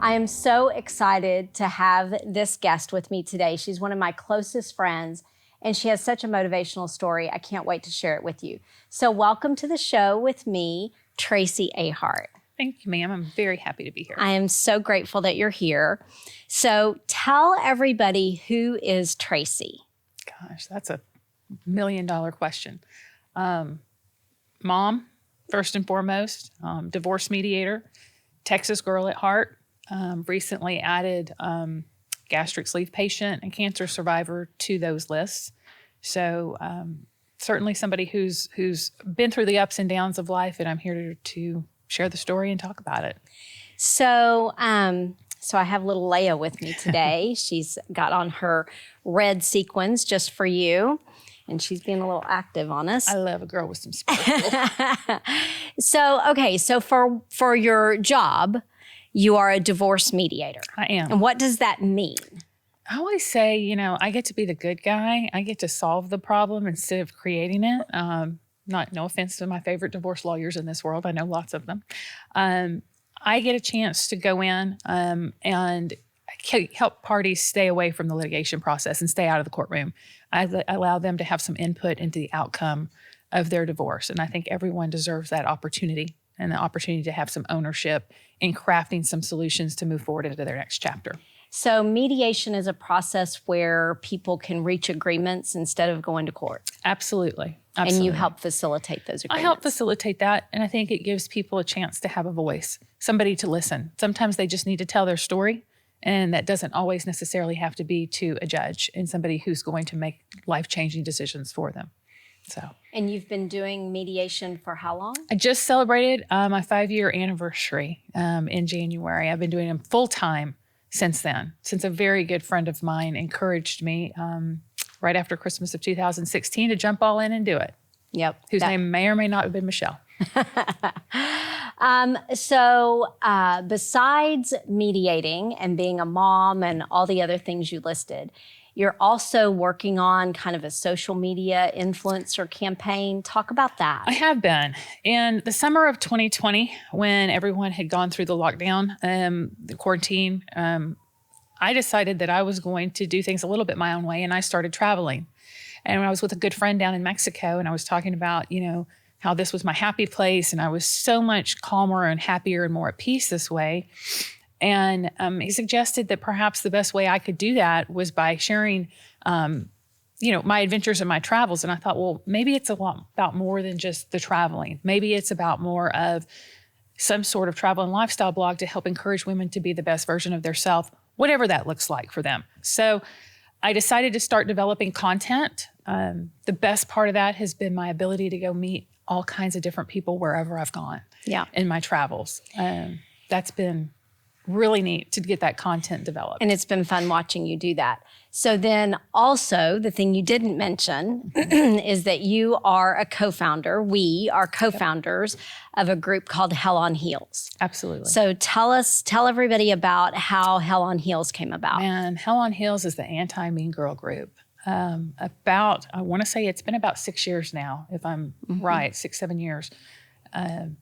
I am so excited to have this guest with me today. She's one of my closest friends, and she has such a motivational story. I can't wait to share it with you. So welcome to the show with me, Traci Ahart. Thank you, ma'am. I'm very happy to be here. I am so grateful that you're here. So tell everybody, who is Traci? Gosh, that's a $1 million question. Mom, first and foremost, divorce mediator, Texas girl at heart, recently added gastric sleeve patient and cancer survivor to those lists. So certainly somebody who's been through the ups and downs of life, and I'm here to share the story and talk about it. So I have little Leia with me today. She's got on her red sequins just for you, and she's being a little active on us. I love a girl with some sparkle. So for your job, you are a divorce mediator. I am. And what does that mean? I always say, I get to be the good guy. I get to solve the problem instead of creating it. No offense to my favorite divorce lawyers in this world. I know lots of them. I get a chance to go in and help parties stay away from the litigation process and stay out of the courtroom. I allow them to have some input into the outcome of their divorce. And I think everyone deserves that opportunity and the opportunity to have some ownership in crafting some solutions to move forward into their next chapter. So mediation is a process where people can reach agreements instead of going to court. Absolutely. And you help facilitate those agreements. I help facilitate that. And I think it gives people a chance to have a voice, somebody to listen. Sometimes they just need to tell their story. And that doesn't always necessarily have to be to a judge and somebody who's going to make life-changing decisions for them. And you've been doing mediation for how long? I just celebrated my 5-year anniversary in January. I've been doing them full-time since then, since a very good friend of mine encouraged me right after Christmas of 2016 to jump all in and do it. Yep. Whose name may or may not have been Michelle. Besides mediating and being a mom and all the other things you listed, you're also working on kind of a social media influencer campaign. Talk about that. I have been. In the summer of 2020, when everyone had gone through the lockdown, the quarantine, I decided that I was going to do things a little bit my own way, and I started traveling. And I was with a good friend down in Mexico, and I was talking about, how this was my happy place, and I was so much calmer and happier and more at peace this way. And he suggested that perhaps the best way I could do that was by sharing, my adventures and my travels. And I thought, well, maybe it's a lot about more than just the traveling. Maybe it's about more of some sort of travel and lifestyle blog to help encourage women to be the best version of themselves, whatever that looks like for them. So I decided to start developing content. The best part of that has been my ability to go meet all kinds of different people wherever I've gone in my travels. That's been really neat to get that content developed. And it's been fun watching you do that. So then also the thing you didn't mention is that you are a co-founder. We are co-founders of a group called Hell on Heels. Absolutely. So tell everybody about how Hell on Heels came about. Man, Hell on Heels is the anti-mean girl group. I want to say it's been about 6 years now, if I'm right, 6-7 years. It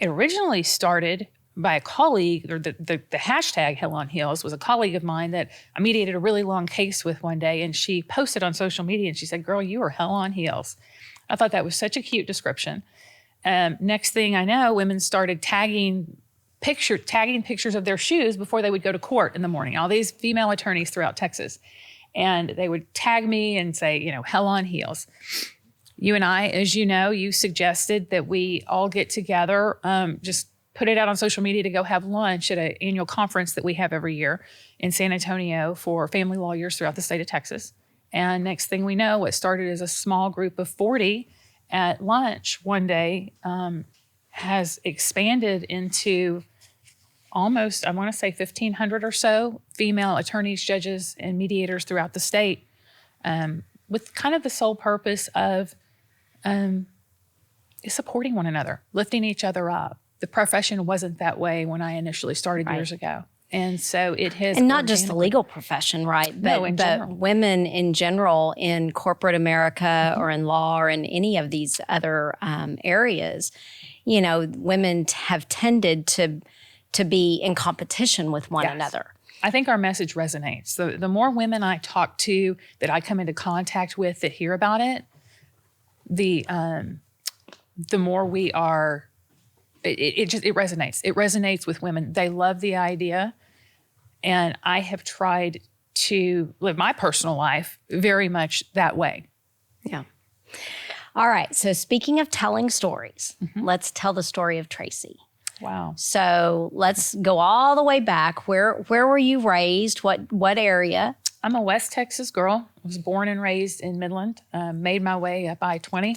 originally started by a colleague, or the hashtag Hell on Heels was a colleague of mine that I mediated a really long case with one day, and she posted on social media and she said, "Girl, you are hell on heels." I thought that was such a cute description. Next thing I know, women started tagging pictures of their shoes before they would go to court in the morning. All these female attorneys throughout Texas. And they would tag me and say, hell on heels. You and I, as you know, you suggested that we all get together, just put it out on social media to go have lunch at an annual conference that we have every year in San Antonio for family lawyers throughout the state of Texas. And next thing we know, what started as a small group of 40 at lunch one day has expanded into almost, I want to say 1,500 or so female attorneys, judges, and mediators throughout the state, with kind of the sole purpose of supporting one another, lifting each other up. The profession wasn't that way when I initially started years ago. And so it has. And not just the legal profession, right? But women in general in corporate America or in law or in any of these other areas, women have tended to to be in competition with one another. I think our message resonates. The more women I talk to, that I come into contact with, that hear about it, the more we are, it resonates. It resonates with women. They love the idea. And I have tried to live my personal life very much that way. Yeah. All right. So speaking of telling stories, let's tell the story of Traci. Wow. So let's go all the way back. Where were you raised? What area? I'm a West Texas girl. I was born and raised in Midland. Made my way up I-20.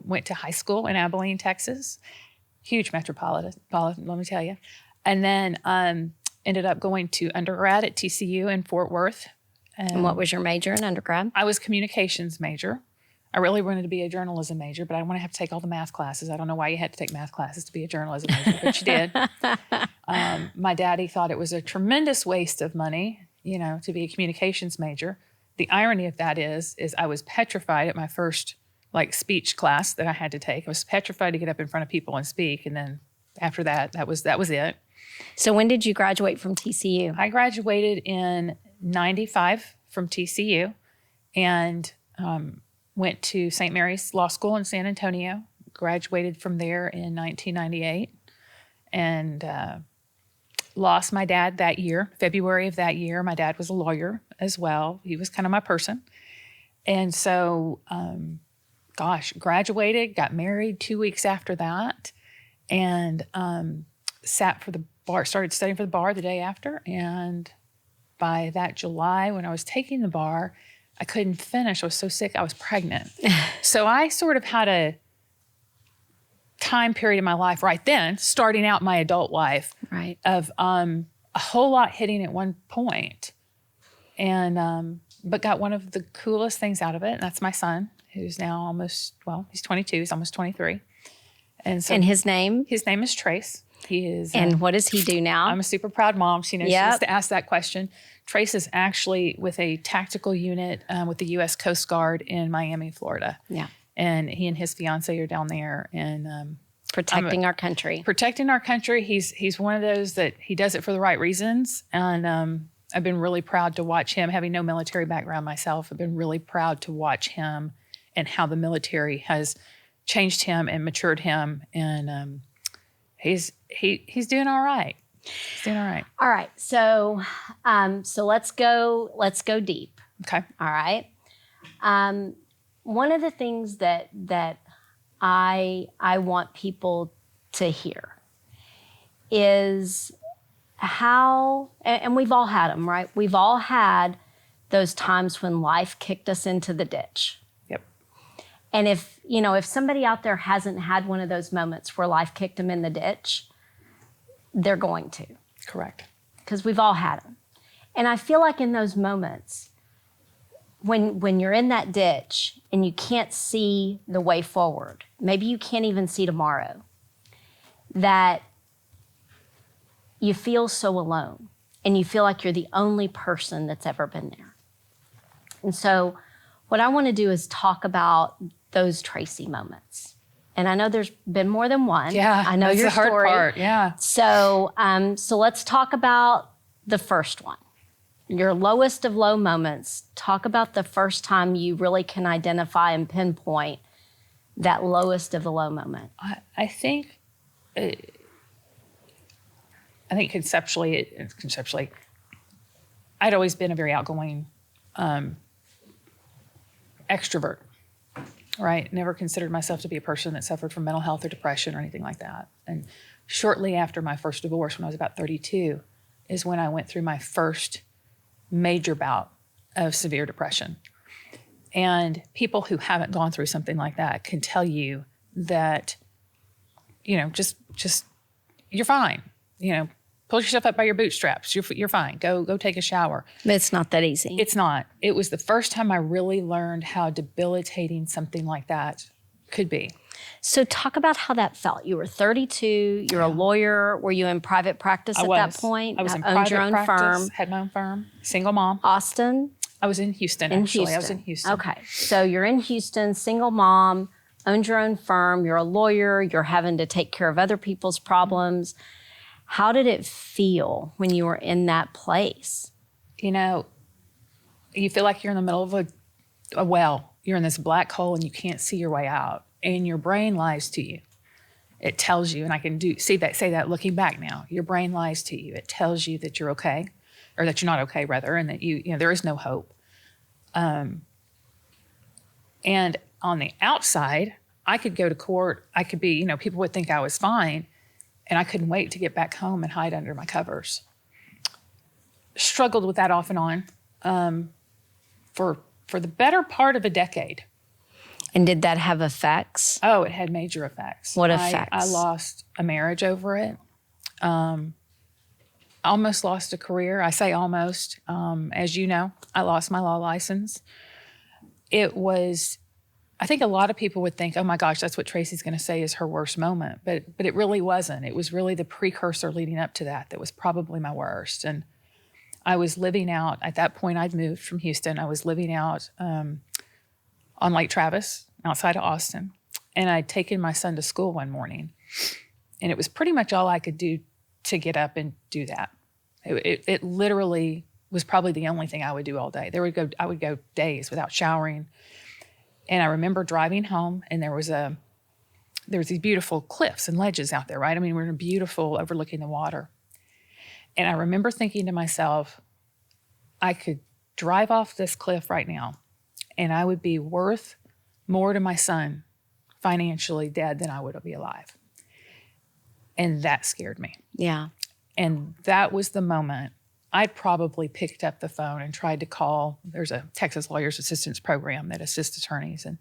Went to high school in Abilene, Texas. Huge metropolitan, let me tell you. And then ended up going to undergrad at TCU in Fort Worth. And what was your major in undergrad? I was communications major. I really wanted to be a journalism major, but I didn't want to have to take all the math classes. I don't know why you had to take math classes to be a journalism major, but you did. My daddy thought it was a tremendous waste of money, to be a communications major. The irony of that is I was petrified at my first speech class that I had to take. I was petrified to get up in front of people and speak. And then after that, that was it. So when did you graduate from TCU? I graduated in 95 from TCU and went to St. Mary's Law School in San Antonio, graduated from there in 1998, and lost my dad that year, February of that year. My dad was a lawyer as well. He was kind of my person. And so, graduated, got married 2 weeks after that, and sat for the bar, started studying for the bar the day after. And by that July, when I was taking the bar, I couldn't finish. I was so sick. I was pregnant. So I sort of had a time period in my life right then, starting out my adult life, right, of a whole lot hitting at one point. And, but got one of the coolest things out of it. And that's my son, who's now he's 22. He's almost 23. And so, and his name? His name is Trace. He is. And what does he do now? I'm a super proud mom. She knows she has to ask that question. Trace is actually with a tactical unit with the U.S. Coast Guard in Miami, Florida. Yeah. And he and his fiance are down there and protecting our country. Protecting our country. He's one of those that he does it for the right reasons. And I've been really proud to watch him. Having no military background myself, I've been really proud to watch him and how the military has changed him and matured him. And he's doing all right. He's doing all right. All right. So let's go deep. Okay. All right. One of the things that I want people to hear is how, and we've all had them, right? We've all had those times when life kicked us into the ditch. Yep. And if somebody out there hasn't had one of those moments where life kicked them in the ditch, they're going to. Correct. Because we've all had them. And I feel like in those moments, when you're in that ditch and you can't see the way forward, maybe you can't even see tomorrow, that you feel so alone and you feel like you're the only person that's ever been there. And so what I want to do is talk about those Traci moments. And I know there's been more than one. Yeah, I know that's your the hard story. part. Yeah. So let's talk about the first one. Your lowest of low moments. Talk about the first time you really can identify and pinpoint that lowest of the low moment. I think conceptually, I'd always been a very outgoing extrovert, right? Never considered myself to be a person that suffered from mental health or depression or anything like that. And shortly after my first divorce, when I was about 32, is when I went through my first major bout of severe depression. And people who haven't gone through something like that can tell you that, just you're fine. Pull yourself up by your bootstraps. You're fine. Go take a shower. But it's not that easy. It's not. It was the first time I really learned how debilitating something like that could be. So talk about how that felt. You were 32. You're a lawyer. Were you in private practice at that point? I was in owned private your own practice. firm. Had my own firm. Single mom. Austin? I was in Houston, actually. I was in Houston. Okay. So you're in Houston, single mom, owned your own firm. You're a lawyer. You're having to take care of other people's problems. How did it feel when you were in that place? You know, you feel like you're in the middle of a well. You're in this black hole and you can't see your way out. And your brain lies to you. It tells you, and I can say that looking back now, your brain lies to you. It tells you that you're okay, or that you're not okay rather, and that you know, there is no hope. And on the outside, I could go to court. I could be, you know, people would think I was fine, and I couldn't wait to get back home and hide under my covers. Struggled with that off and on for the better part of a decade. And did that have effects? Oh, it had major effects. What effects? I lost a marriage over it. Almost lost a career. I say almost. As you know, I lost my law license. It was, I think a lot of people would think, oh my gosh, that's what Traci's going to say is her worst moment. But it really wasn't. It was really the precursor leading up to that was probably my worst. And I was living out, at that point I'd moved from Houston. I was living out on Lake Travis, outside of Austin. And I'd taken my son to school one morning. And it was pretty much all I could do to get up and do that. It literally was probably the only thing I would do all day. I would go days without showering. And I remember driving home, and there was these beautiful cliffs and ledges out there, right? I mean, we're in a beautiful overlooking the water. And I remember thinking to myself, I could drive off this cliff right now, and I would be worth more to my son financially dead than I would be alive. And that scared me. Yeah. And that was the moment I'd probably picked up the phone and tried to call. There's a Texas Lawyers Assistance Program that assists attorneys. And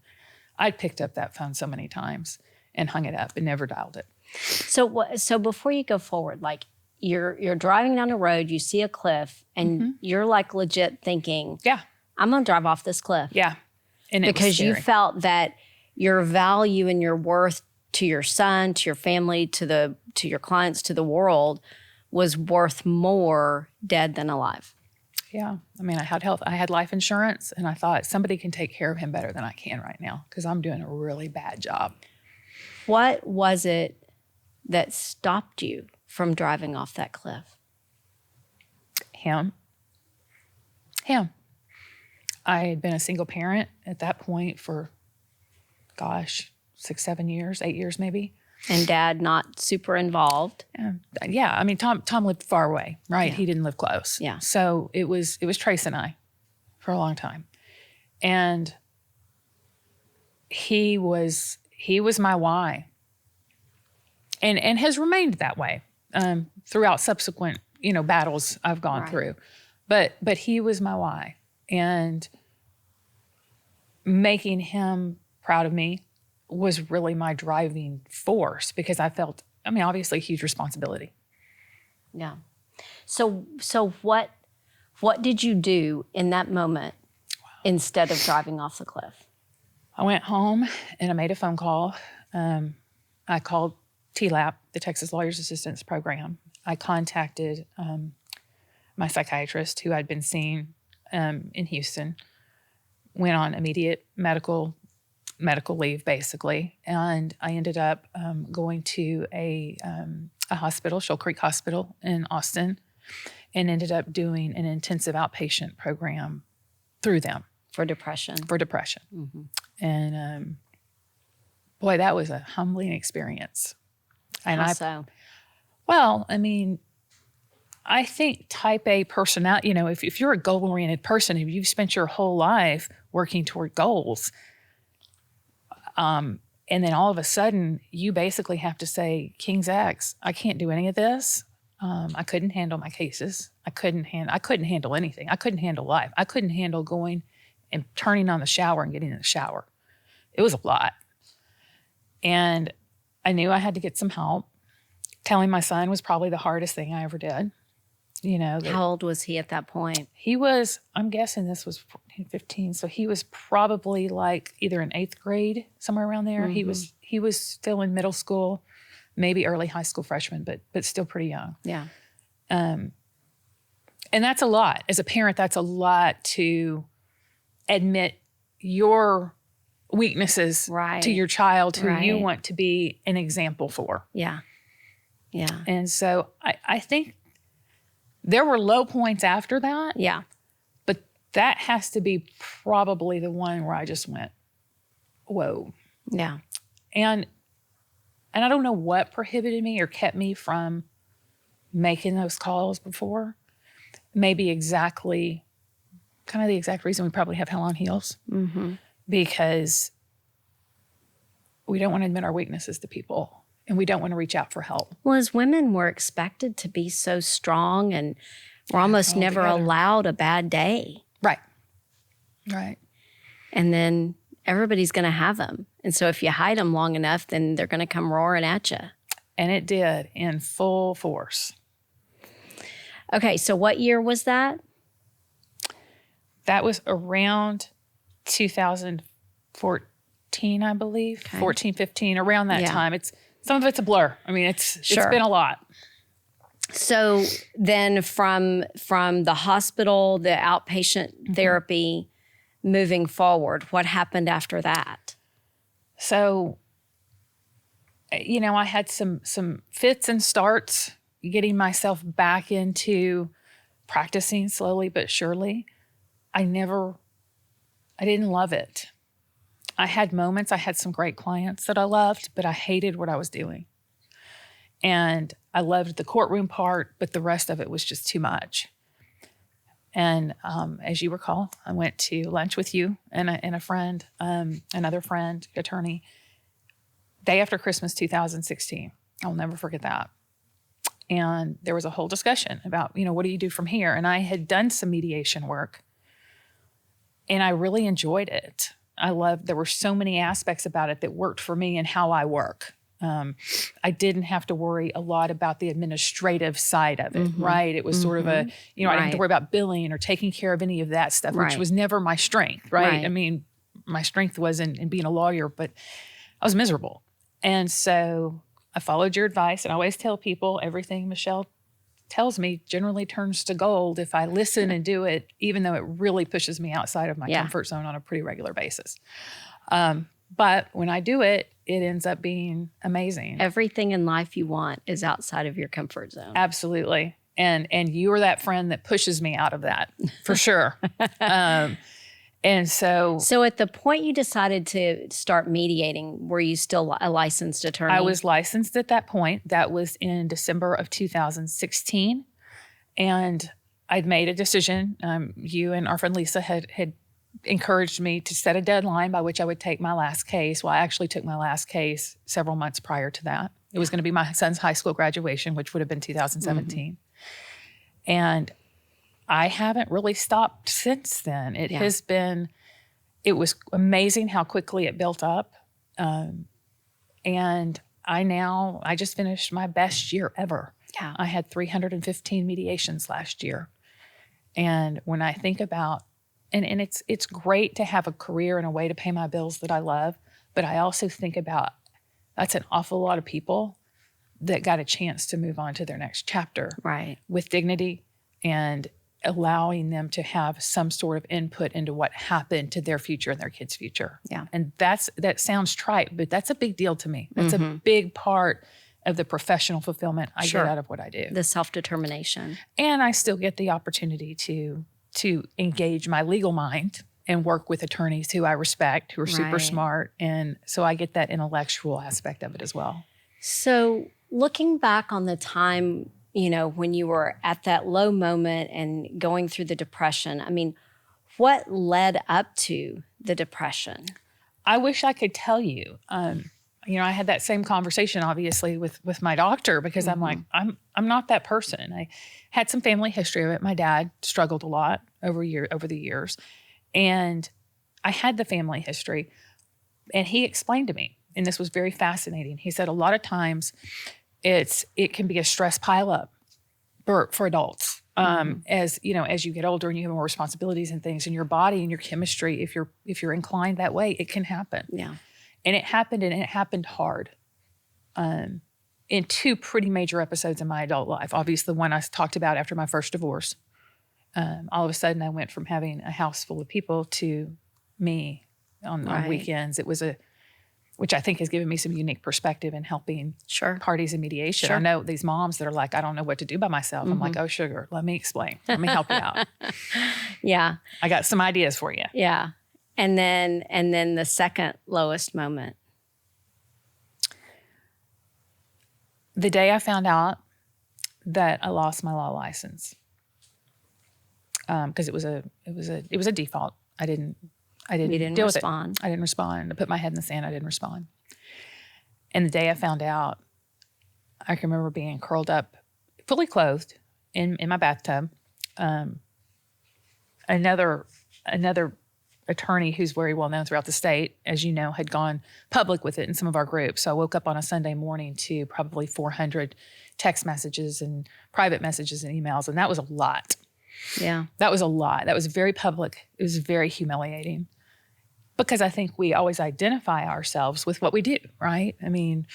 I'd picked up that phone so many times and hung it up and never dialed it. So before you go forward, like you're driving down the road, you see a cliff, and you're like legit thinking, yeah, I'm going to drive off this cliff. Yeah. And because you felt that your value and your worth to your son, to your family, to your clients, to the world was worth more dead than alive. Yeah. I mean, I had health, I had life insurance, and I thought somebody can take care of him better than I can right now because I'm doing a really bad job. What was it that stopped you from driving off that cliff? Him. I had been a single parent at that point for, 6, 7 years, 8 years maybe. And Dad not super involved. Yeah. I mean, Tom lived far away, right? Yeah. He didn't live close. Yeah. So it was Trace and I for a long time. And he was my why. And has remained that way throughout subsequent, battles I've gone through. But he was my why. And making him proud of me was really my driving force because I felt, obviously a huge responsibility. Yeah. So what did you do in that moment instead of driving off the cliff? I went home and I made a phone call. I called TLAP, the Texas Lawyers Assistance Program. I contacted my psychiatrist who I'd been seeing in Houston, went on immediate medical leave, basically. And I ended up going to a hospital, Shoal Creek Hospital in Austin, and ended up doing an intensive outpatient program through them. For depression. Mm-hmm. And boy, that was a humbling experience. And How so? Well, I think type A personality, if you're a goal-oriented person, if you've spent your whole life working toward goals, and then all of a sudden you basically have to say, King's X, I can't do any of this. I couldn't handle my cases. I couldn't handle anything. I couldn't handle life. I couldn't handle going and turning on the shower and getting in the shower. It was a lot. And I knew I had to get some help. Telling my son was probably the hardest thing I ever did. How old was he at that point? He was, I'm guessing this was 14, 15. So he was probably like either in 8th grade, somewhere around there. Mm-hmm. He was still in middle school, maybe early high school freshman, but still pretty young. Yeah. And that's a lot. As a parent, that's a lot to admit your weaknesses to your child who you want to be an example for. Yeah. Yeah. And so I think there were low points after that. Yeah. But that has to be probably the one where I just went, whoa. Yeah. And I don't know what prohibited me or kept me from making those calls before. Maybe exactly, kind of the exact reason we probably have hell on heels. Mm-hmm. Because we don't want to admit our weaknesses to people, and we don't want to reach out for help. Well, as women, we're expected to be so strong, and we're almost never allowed a bad day. Right. Right. And then everybody's going to have them. And so if you hide them long enough, then they're going to come roaring at you. And it did, in full force. Okay, so what year was that? That was around 2014, I believe. Okay. 14, 15, around that time. Some of it's a blur. I mean, it's been a lot. So then from the hospital, the outpatient therapy, moving forward, what happened after that? So, I had some fits and starts getting myself back into practicing slowly but surely. I didn't love it. I had moments, I had some great clients that I loved, but I hated what I was doing. And I loved the courtroom part, but the rest of it was just too much. And as you recall, I went to lunch with you and a friend, another friend, attorney, day after Christmas 2016. I'll never forget that. And there was a whole discussion about, what do you do from here? And I had done some mediation work, and I really enjoyed it. There were so many aspects about it that worked for me and how I work. I didn't have to worry a lot about the administrative side of it, right? It was sort of I didn't have to worry about billing or taking care of any of that stuff, which was never my strength, right? I mean, my strength was in being a lawyer, but I was miserable. And so I followed your advice, and I always tell people everything Michelle tells me generally turns to gold if I listen and do it, even though it really pushes me outside of my comfort zone on a pretty regular basis. But when I do it, it ends up being amazing. Everything in life you want is outside of your comfort zone. Absolutely. And you are that friend that pushes me out of that, for sure. And so at the point you decided to start mediating, were you still a licensed attorney? I was licensed at that point. That was in December of 2016. And I'd made a decision. You and our friend Lisa had encouraged me to set a deadline by which I would take my last case. Well, I actually took my last case several months prior to that. It was going to be my son's high school graduation, which would have been 2017. And I haven't really stopped since then. It was amazing how quickly it built up. And I just finished my best year ever. Yeah. I had 315 mediations last year. And when I think about, and it's great to have a career and a way to pay my bills that I love, but I also think about that's an awful lot of people that got a chance to move on to their next chapter. Right. With dignity and allowing them to have some sort of input into what happened to their future and their kids' future. Yeah. And that sounds trite, but that's a big deal to me. That's a big part of the professional fulfillment I get out of what I do. The self-determination. And I still get the opportunity to engage my legal mind and work with attorneys who I respect, who are super smart. And so I get that intellectual aspect of it as well. So looking back on the time, when you were at that low moment and going through the depression, I mean, what led up to the depression? I wish I could tell you. I had that same conversation, obviously, with my doctor, because I'm like, I'm not that person. I had some family history of it. My dad struggled a lot over the years, and I had the family history. And he explained to me, and this was very fascinating. He said a lot of times it can be a stress pileup for adults. As you get older and you have more responsibilities and things in your body and your chemistry, if you're inclined that way, it can happen. Yeah. And it happened hard. In two pretty major episodes in my adult life. Obviously, the one I talked about after my first divorce. All of a sudden, I went from having a house full of people to me on weekends. It was which I think has given me some unique perspective in helping parties in mediation. Sure. I know these moms that are like, I don't know what to do by myself. I'm like, oh, sugar, let me explain. Let me help you out. Yeah. I got some ideas for you. Yeah. And then the second lowest moment. The day I found out that I lost my law license, because it was a default. I didn't deal respond. with it. I didn't respond. I put my head in the sand. I didn't respond. And the day I found out, I can remember being curled up, fully clothed, in my bathtub. Another attorney who's very well known throughout the state, as you know, had gone public with it in some of our groups. So I woke up on a Sunday morning to probably 400 text messages and private messages and emails, and that was a lot. Yeah. That was a lot. That was very public. It was very humiliating, because I think we always identify ourselves with what we do, right? I mean,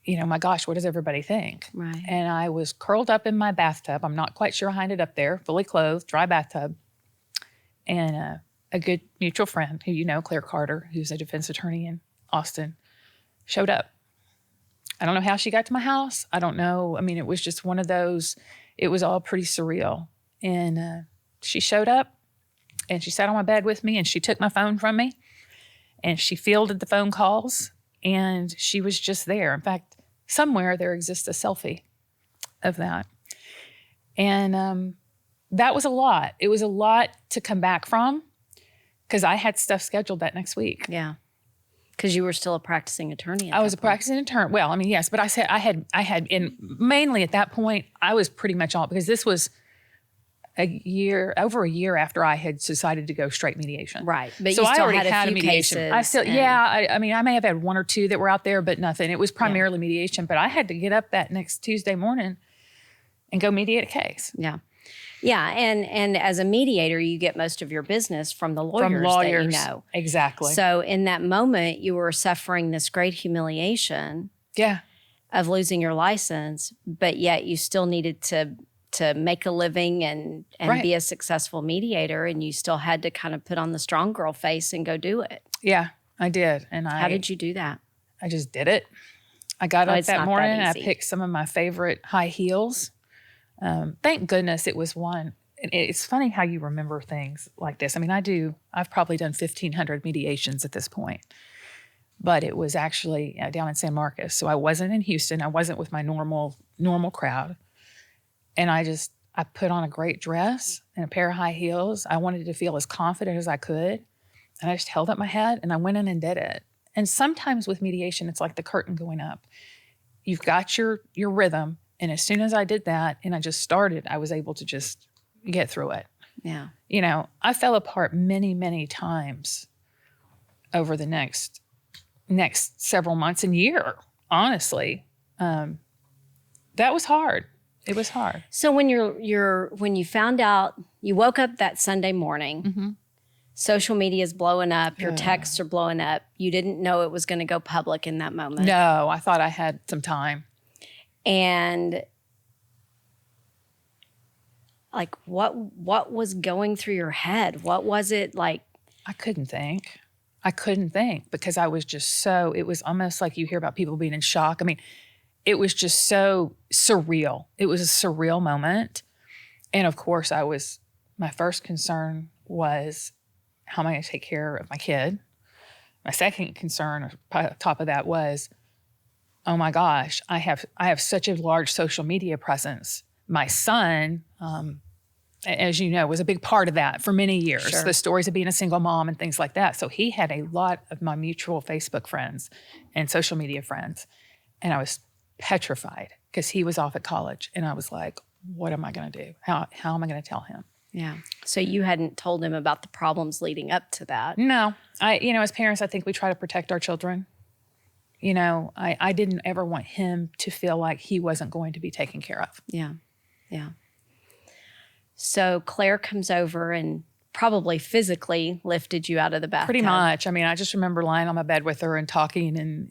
my gosh, what does everybody think? Right. And I was curled up in my bathtub. I'm not quite sure how I ended up there, fully clothed, dry bathtub. And a good mutual friend who Claire Carter, who's a defense attorney in Austin, showed up. I don't know how she got to my house. I don't know. I mean, it was just one of those, it was all pretty surreal. And she showed up and she sat on my bed with me and she took my phone from me and she fielded the phone calls and she was just there. In fact, somewhere there exists a selfie of that. And that was a lot. It was a lot to come back from, because I had stuff scheduled that next week. Yeah. Because you were still a practicing attorney. I was a practicing attorney. Well, I mean, yes, but I said I had, and mainly at that point, I was pretty much all, because this was over a year after I had decided to go straight mediation. Right. But so you still I already had a few mediation. cases. I still, I mean, I may have had one or two that were out there, but nothing. It was primarily mediation, but I had to get up that next Tuesday morning and go mediate a case. Yeah. Yeah. And as a mediator, you get most of your business from the lawyers, that you know. Exactly. So in that moment, you were suffering this great humiliation of losing your license, but yet you still needed to make a living and be a successful mediator, and you still had to kind of put on the strong girl face and go do it. Yeah, I did. And how did you do that? I just did it. I got up that morning and I picked some of my favorite high heels. Thank goodness it was one. It's funny how you remember things like this. I mean, I've probably done 1,500 mediations at this point, but it was actually down in San Marcos. So I wasn't in Houston. I wasn't with my normal crowd. And I put on a great dress and a pair of high heels. I wanted to feel as confident as I could. And I just held up my head and I went in and did it. And sometimes with mediation, it's like the curtain going up. You've got your rhythm. And as soon as I did that and I just started, I was able to just get through it. Yeah. I fell apart many, many times over the next several months and year, honestly. That was hard. It was hard. So when when you found out, you woke up that Sunday morning, social media is blowing up, your texts are blowing up. You didn't know it was going to go public in that moment. No, I thought I had some time. And like, what was going through your head? What was it like? I couldn't think because I was just it was almost like you hear about people being in shock. I mean, it was just so surreal. It was a surreal moment. And of course, my first concern was, how am I going to take care of my kid? My second concern on top of that was, oh my gosh, I have such a large social media presence. My son, as you know, was a big part of that for many years. Sure. The stories of being a single mom and things like that. So he had a lot of my mutual Facebook friends and social media friends. And I was petrified because he was off at college. And I was like, what am I going to do? How am I going to tell him? Yeah. So you hadn't told him about the problems leading up to that. No. As parents, I think we try to protect our children. I didn't ever want him to feel like he wasn't going to be taken care of. Yeah. Yeah. So Claire comes over and probably physically lifted you out of the bathtub. Pretty much. I mean, I just remember lying on my bed with her and talking and,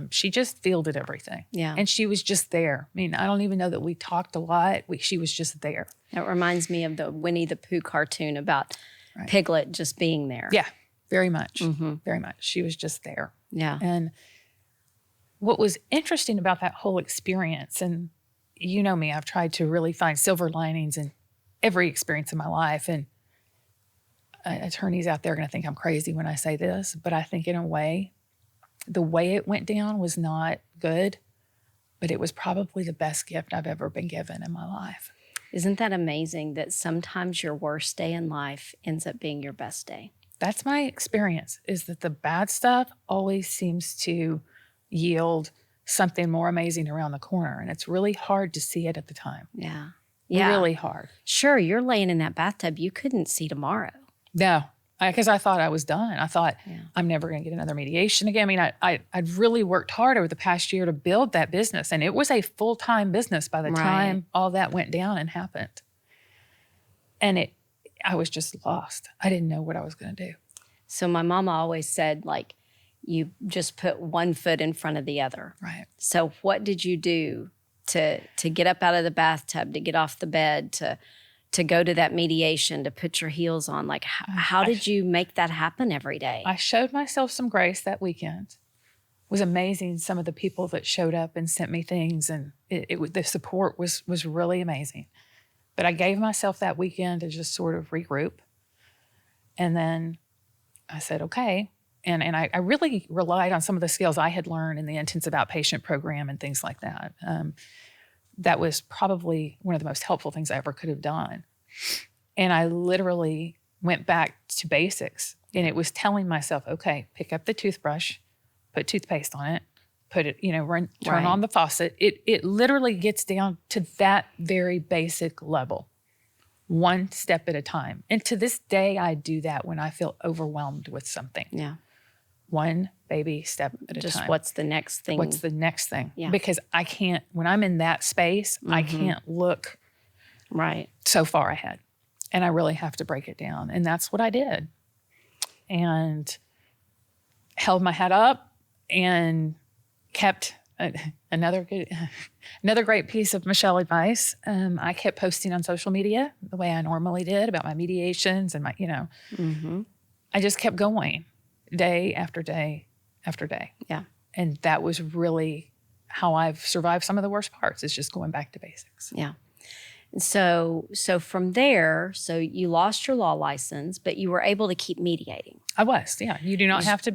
she just fielded everything. Yeah. And she was just there. I mean, I don't even know that we talked a lot. She was just there. It reminds me of the Winnie the Pooh cartoon about Piglet just being there. Yeah, very much. Mm-hmm. Very much. She was just there. Yeah. And what was interesting about that whole experience, and you know me, I've tried to really find silver linings in every experience in my life. And attorneys out there are going to think I'm crazy when I say this, but I think in a way, the way it went down was not good, but it was probably the best gift I've ever been given in my life. Isn't that amazing that sometimes your worst day in life ends up being your best day? That's my experience, is that the bad stuff always seems to yield something more amazing around the corner. And it's really hard to see it at the time. Yeah. Yeah. Really hard. Sure, you're laying in that bathtub. You couldn't see tomorrow. No, because I thought I was done. I thought I'm never going to get another mediation again. I mean, I'd really worked hard over the past year to build that business. And it was a full-time business by the time all that went down and happened. And I was just lost. I didn't know what I was going to do. So my mama always said, like, you just put one foot in front of the other. Right. So what did you do to get up out of the bathtub, to get off the bed, to go to that mediation, to put your heels on? Like, how did you make that happen every day? I showed myself some grace that weekend. It was amazing, some of the people that showed up and sent me things, and the support was really amazing. But I gave myself that weekend to just sort of regroup. And then I said, okay. And I really relied on some of the skills I had learned in the intensive outpatient program and things like that. That was probably one of the most helpful things I ever could have done. And I literally went back to basics. And it was telling myself, okay, pick up the toothbrush, put toothpaste on it, put it, turn on the faucet. It literally gets down to that very basic level, one step at a time. And to this day, I do that when I feel overwhelmed with something. Yeah. One baby step at a time. Just what's the next thing? What's the next thing? Yeah. Because I can't, when I'm in that space, I can't look so far ahead. And I really have to break it down. And that's what I did. And held my head up and kept another great piece of Michelle advice. I kept posting on social media the way I normally did about my mediations and my, I just kept going. Day after day after day. Yeah. And that was really how I've survived some of the worst parts, is just going back to basics. Yeah. And so from there, so you lost your law license, but you were able to keep mediating. I was, yeah. You do not have to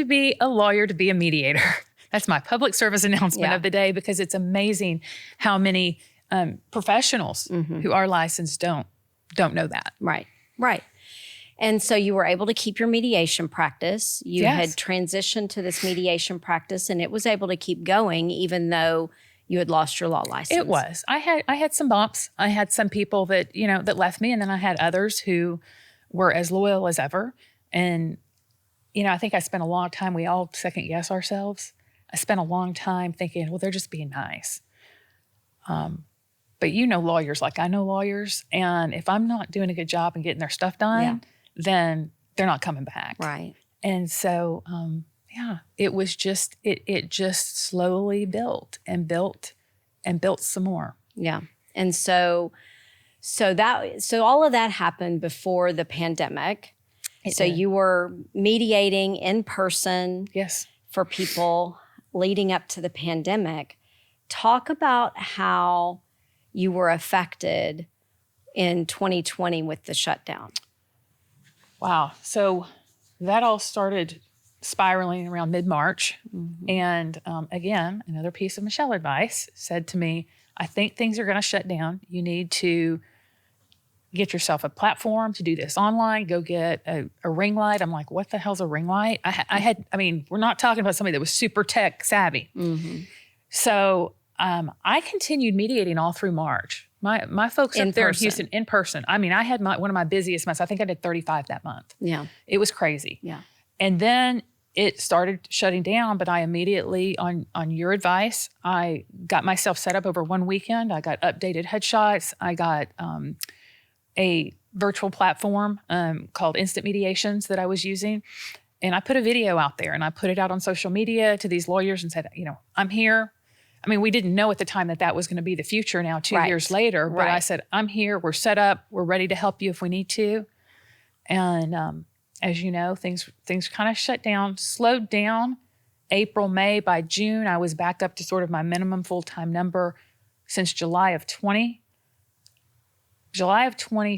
be a lawyer to be a mediator. That's my public service announcement of the day, because it's amazing how many professionals who are licensed don't know that. Right. Right. And so you were able to keep your mediation practice. You had transitioned to this mediation practice, and it was able to keep going even though you had lost your law license. It was. I had some bumps. I had some people that, that left me, and then I had others who were as loyal as ever. And, I think I spent a long time, we all second guess ourselves. I spent a long time thinking, well, they're just being nice. But lawyers like I know lawyers, and if I'm not doing a good job and getting their stuff done, then they're not coming back. Right. And so, it was just, it just slowly built and built and built some more. Yeah. And so all of that happened before the pandemic. So you were mediating in person for people leading up to the pandemic. Talk about how you were affected in 2020 with the shutdown. Wow. So that all started spiraling around mid-March. And again, another piece of Michelle advice said to me, I think things are going to shut down. You need to get yourself a platform to do this online. Go get a ring light. I'm like, what the hell's a ring light? We're not talking about somebody that was super tech savvy. So I continued mediating all through March. My folks up there in Houston, in person. I had one of my busiest months. I think I did 35 that month. Yeah. It was crazy. Yeah. And then it started shutting down, but I immediately, on your advice, I got myself set up over one weekend. I got updated headshots. I got a virtual platform called Instant Mediations that I was using. And I put a video out there, and I put it out on social media to these lawyers and said, I'm here. We didn't know at the time that was going to be the future now 2 years later, but I said, I'm here, we're set up, we're ready to help you if we need to. And as you know, things kind of shut down, slowed down. April, May. By June, I was back up to sort of my minimum full-time number. Since July of 20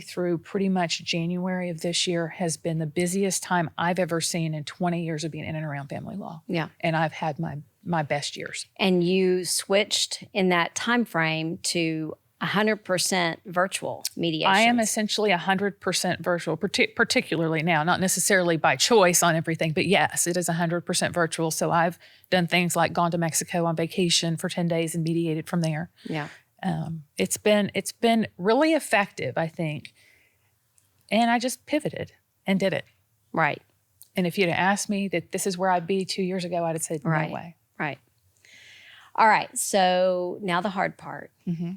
through pretty much January of this year has been the busiest time I've ever seen in 20 years of being in and around family law. Yeah. And I've had my best years. And you switched in that time frame to 100% virtual mediation. I am essentially 100% virtual, particularly now, not necessarily by choice on everything, but yes, it is 100% virtual. So I've done things like gone to Mexico on vacation for 10 days and mediated from there. Yeah. It's been really effective, I think. And I just pivoted and did it. Right. And if you'd have asked me that this is where I'd be 2 years ago, I'd have said, no way. Right. All right. So now the hard part. Mm-hmm.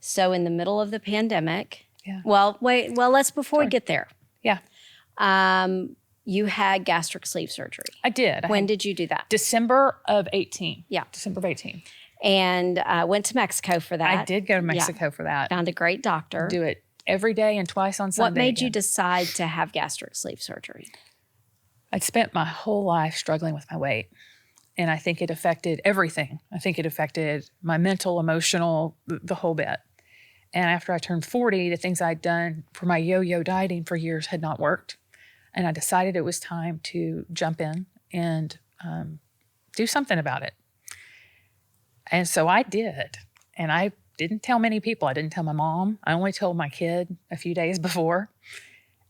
So in the middle of the pandemic, Yeah. Before we get there. Yeah. You had gastric sleeve surgery. I did. When did you do that? December of 18. Yeah. December of 18. And went to Mexico for that. I did go to Mexico for that. Found a great doctor. Do it every day and twice on Sunday. What made you decide to have gastric sleeve surgery? I'd spent my whole life struggling with my weight. And I think it affected everything. I think it affected my mental, emotional, the whole bit. And after I turned 40, the things I'd done for my yo-yo dieting for years had not worked. And I decided it was time to jump in and do something about it. And so I did. And I didn't tell many people. I didn't tell my mom. I only told my kid a few days before.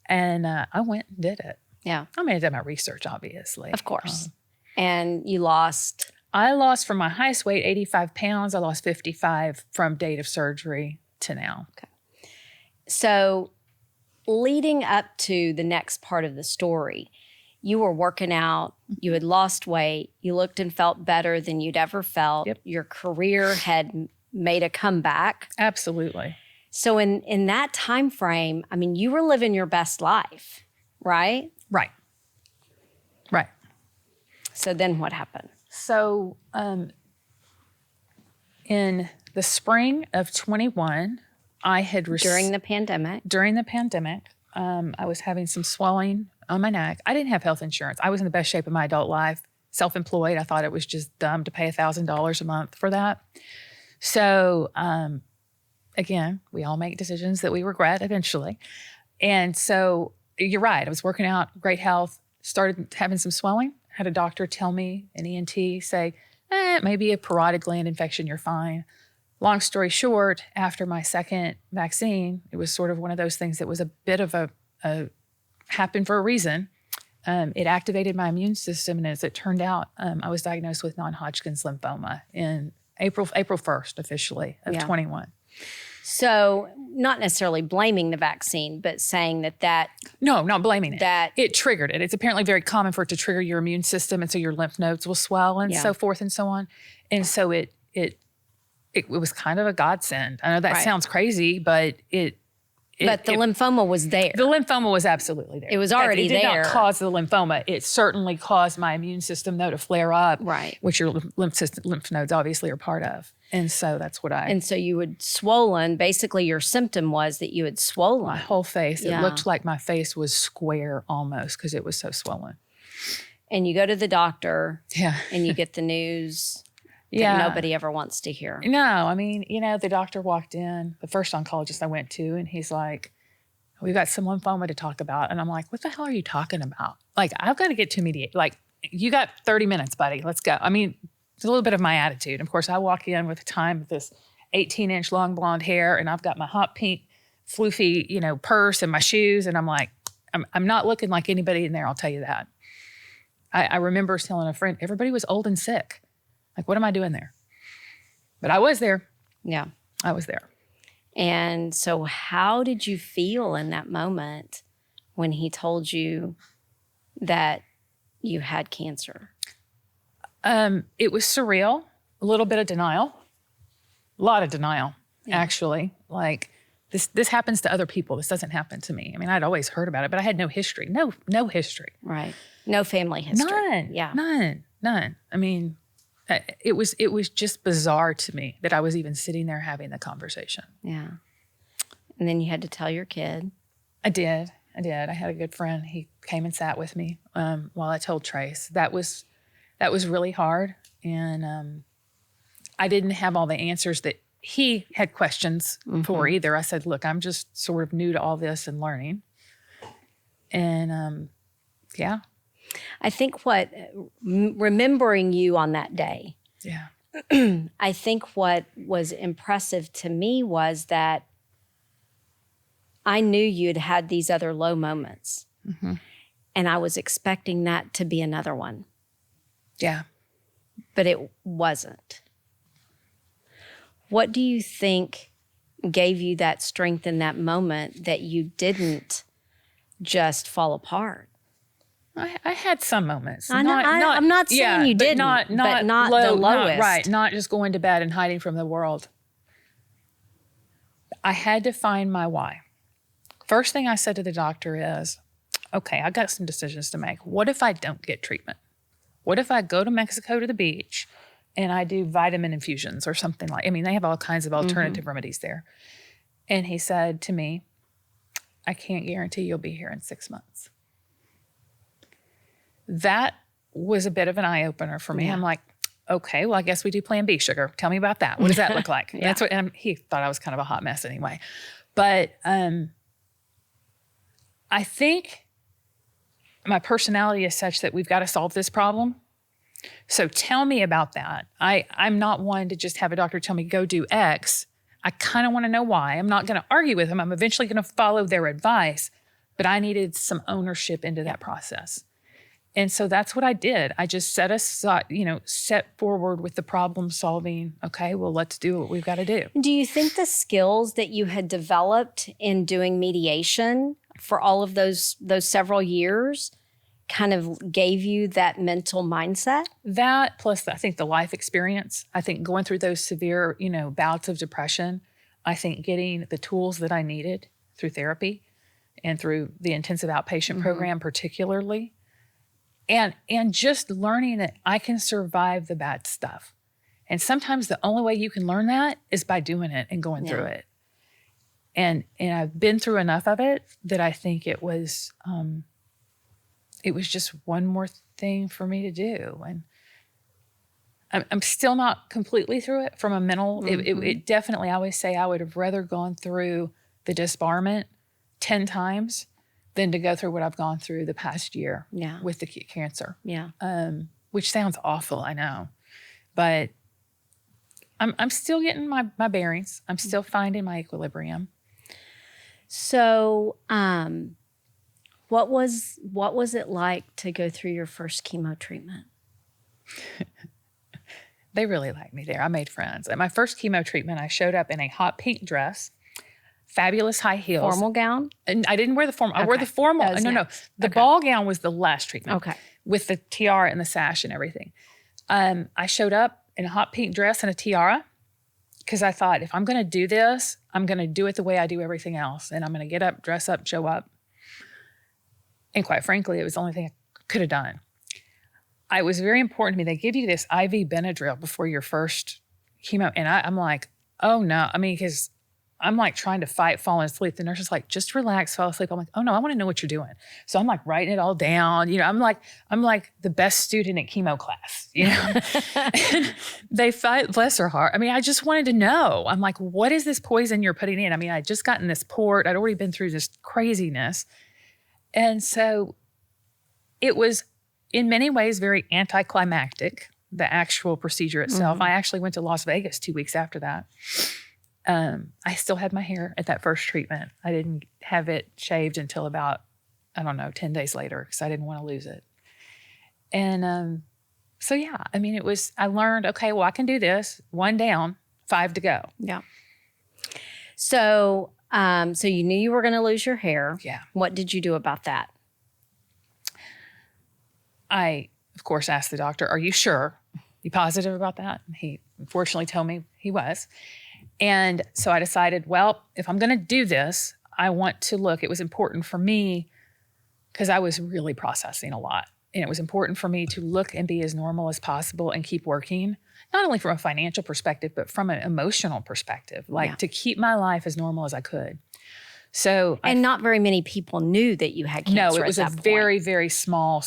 And I went and did it. Yeah. I mean, I did my research, obviously. Of course. And you lost? I lost from my highest weight, 85 pounds. I lost 55 from date of surgery to now. Okay. So leading up to the next part of the story, you were working out, you had lost weight, you looked and felt better than you'd ever felt. Yep. Your career had made a comeback. Absolutely. So in that time frame, I mean, you were living your best life, right? Right. Right. So then what happened? So in the spring of 21, I had During the pandemic? During the pandemic, I was having some swelling on my neck. I didn't have health insurance. I was in the best shape of my adult life, self-employed. I thought it was just dumb to pay $1,000 a month for that. So again, we all make decisions that we regret eventually. And so you're right. I was working out, great health, started having some swelling. Had a doctor tell me, an ENT, say, it may be a parotid gland infection, you're fine. Long story short, after my second vaccine, it was sort of one of those things that was a bit of a happened for a reason. It activated my immune system, and as it turned out, I was diagnosed with non-Hodgkin's lymphoma in April 1st, officially, of 21. So not necessarily blaming the vaccine, but saying that No, not blaming it. That it triggered it. It's apparently very common for it to trigger your immune system, and so your lymph nodes will swell and so forth and so on. And so it was kind of a godsend. I know that sounds crazy, but But the lymphoma was there. The lymphoma was absolutely there. It was already there. It did not cause the lymphoma. It certainly caused my immune system, though, to flare up, right? Which your lymph nodes obviously are part of. And so that's what And so you had swollen. Basically, your symptom was that you had swollen. My whole face. Yeah. It looked like my face was square almost because it was so swollen. And you go to the doctor. Yeah. And you get the news that nobody ever wants to hear. No, I mean, the doctor walked in, the first oncologist I went to, and he's like, we've got some lymphoma to talk about. And I'm like, what the hell are you talking about? Like, I've got to get to mediate. Like, you got 30 minutes, buddy. Let's go. I mean, it's a little bit of my attitude. Of course, I walk in with this 18-inch long blonde hair, and I've got my hot pink floofy, purse and my shoes. And I'm like, I'm not looking like anybody in there. I'll tell you that. I remember telling a friend, everybody was old and sick. Like, what am I doing there? But I was there. Yeah. I was there. And so how did you feel in that moment when he told you that you had cancer? It was surreal, a little bit of denial, a lot of denial, actually. Like, this happens to other people. This doesn't happen to me. I mean, I'd always heard about it, but I had no history. No history. Right. No family history. None. Yeah. None. I mean, it was just bizarre to me that I was even sitting there having the conversation. Yeah. And then you had to tell your kid. I did. I did. I had a good friend. He came and sat with me while I told Trace. That was really hard. And I didn't have all the answers that he had questions for either. I said, look, I'm just sort of new to all this and learning. And yeah. I think remembering you on that day, I think what was impressive to me was that I knew you'd had these other low moments, and I was expecting that to be another one. Yeah. But it wasn't. What do you think gave you that strength in that moment that you didn't just fall apart? I had some moments. I'm not saying you didn't, but not low, the lowest. Not just going to bed and hiding from the world. I had to find my why. First thing I said to the doctor is, okay, I got some decisions to make. What if I don't get treatment? What if I go to Mexico to the beach and I do vitamin infusions or something like, I mean, they have all kinds of alternative remedies there. And he said to me, I can't guarantee you'll be here in 6 months. That was a bit of an eye-opener for me. I'm like, okay, well, I guess we do plan B, sugar. Tell me about that. What does that look like? That's what, and he thought I was kind of a hot mess anyway. But I think my personality is such that we've got to solve this problem. So tell me about that. I'm not one to just have a doctor tell me, go do X. I kind of want to know why. I'm not going to argue with them. I'm eventually going to follow their advice, but I needed some ownership into that process. And so that's what I did. I just set forward with the problem solving. Okay, well, let's do what we've got to do. Do you think the skills that you had developed in doing mediation for all of those several years kind of gave you that mental mindset? That plus I think the life experience, I think going through those severe, bouts of depression, I think getting the tools that I needed through therapy and through the intensive outpatient program particularly, and just learning that I can survive the bad stuff. And sometimes the only way you can learn that is by doing it and going through it. And I've been through enough of it that I think it was just one more thing for me to do. And I'm still not completely through it from a mental, it definitely, I always say I would have rather gone through the disbarment 10 times than to go through what I've gone through the past year with the cancer. Which sounds awful, I know. But I'm still getting my bearings. I'm still finding my equilibrium. So, what was it like to go through your first chemo treatment? They really liked me there. I made friends. At my first chemo treatment, I showed up in a hot pink dress, fabulous high heels. Formal gown? And I didn't wear the formal. I wore the formal. No. The ball gown was the last treatment. Okay. With the tiara and the sash and everything. I showed up in a hot pink dress and a tiara because I thought, if I'm going to do this, I'm going to do it the way I do everything else. And I'm going to get up, dress up, show up. And quite frankly, it was the only thing I could have done. It was very important to me. They give you this IV Benadryl before your first chemo. And I'm like, oh no. I mean, because I'm like trying to fight falling asleep. The nurse is like, just relax, fall asleep. I'm like, oh no, I want to know what you're doing. So I'm like writing it all down. I'm like the best student at chemo class, And they fight, bless her heart. I mean, I just wanted to know. I'm like, what is this poison you're putting in? I mean, I'd just gotten this port. I'd already been through this craziness. And so it was in many ways very anticlimactic, the actual procedure itself. I actually went to Las Vegas 2 weeks after that. I still had my hair at that first treatment. I didn't have it shaved until about, 10 days later because I didn't want to lose it. And so, yeah, I mean, I learned, okay, well, I can do this. 1 down, 5 to go. Yeah. So you knew you were going to lose your hair. Yeah. What did you do about that? I, of course, asked the doctor, are you sure? You positive about that? And he unfortunately told me he was. And so I decided, well, if I'm going to do this, I want to look. It was important for me because I was really processing a lot. And it was important for me to look and be as normal as possible and keep working, not only from a financial perspective, but from an emotional perspective, to keep my life as normal as I could. So And not very many people knew that you had cancer. no, it was a at that point. very, very small,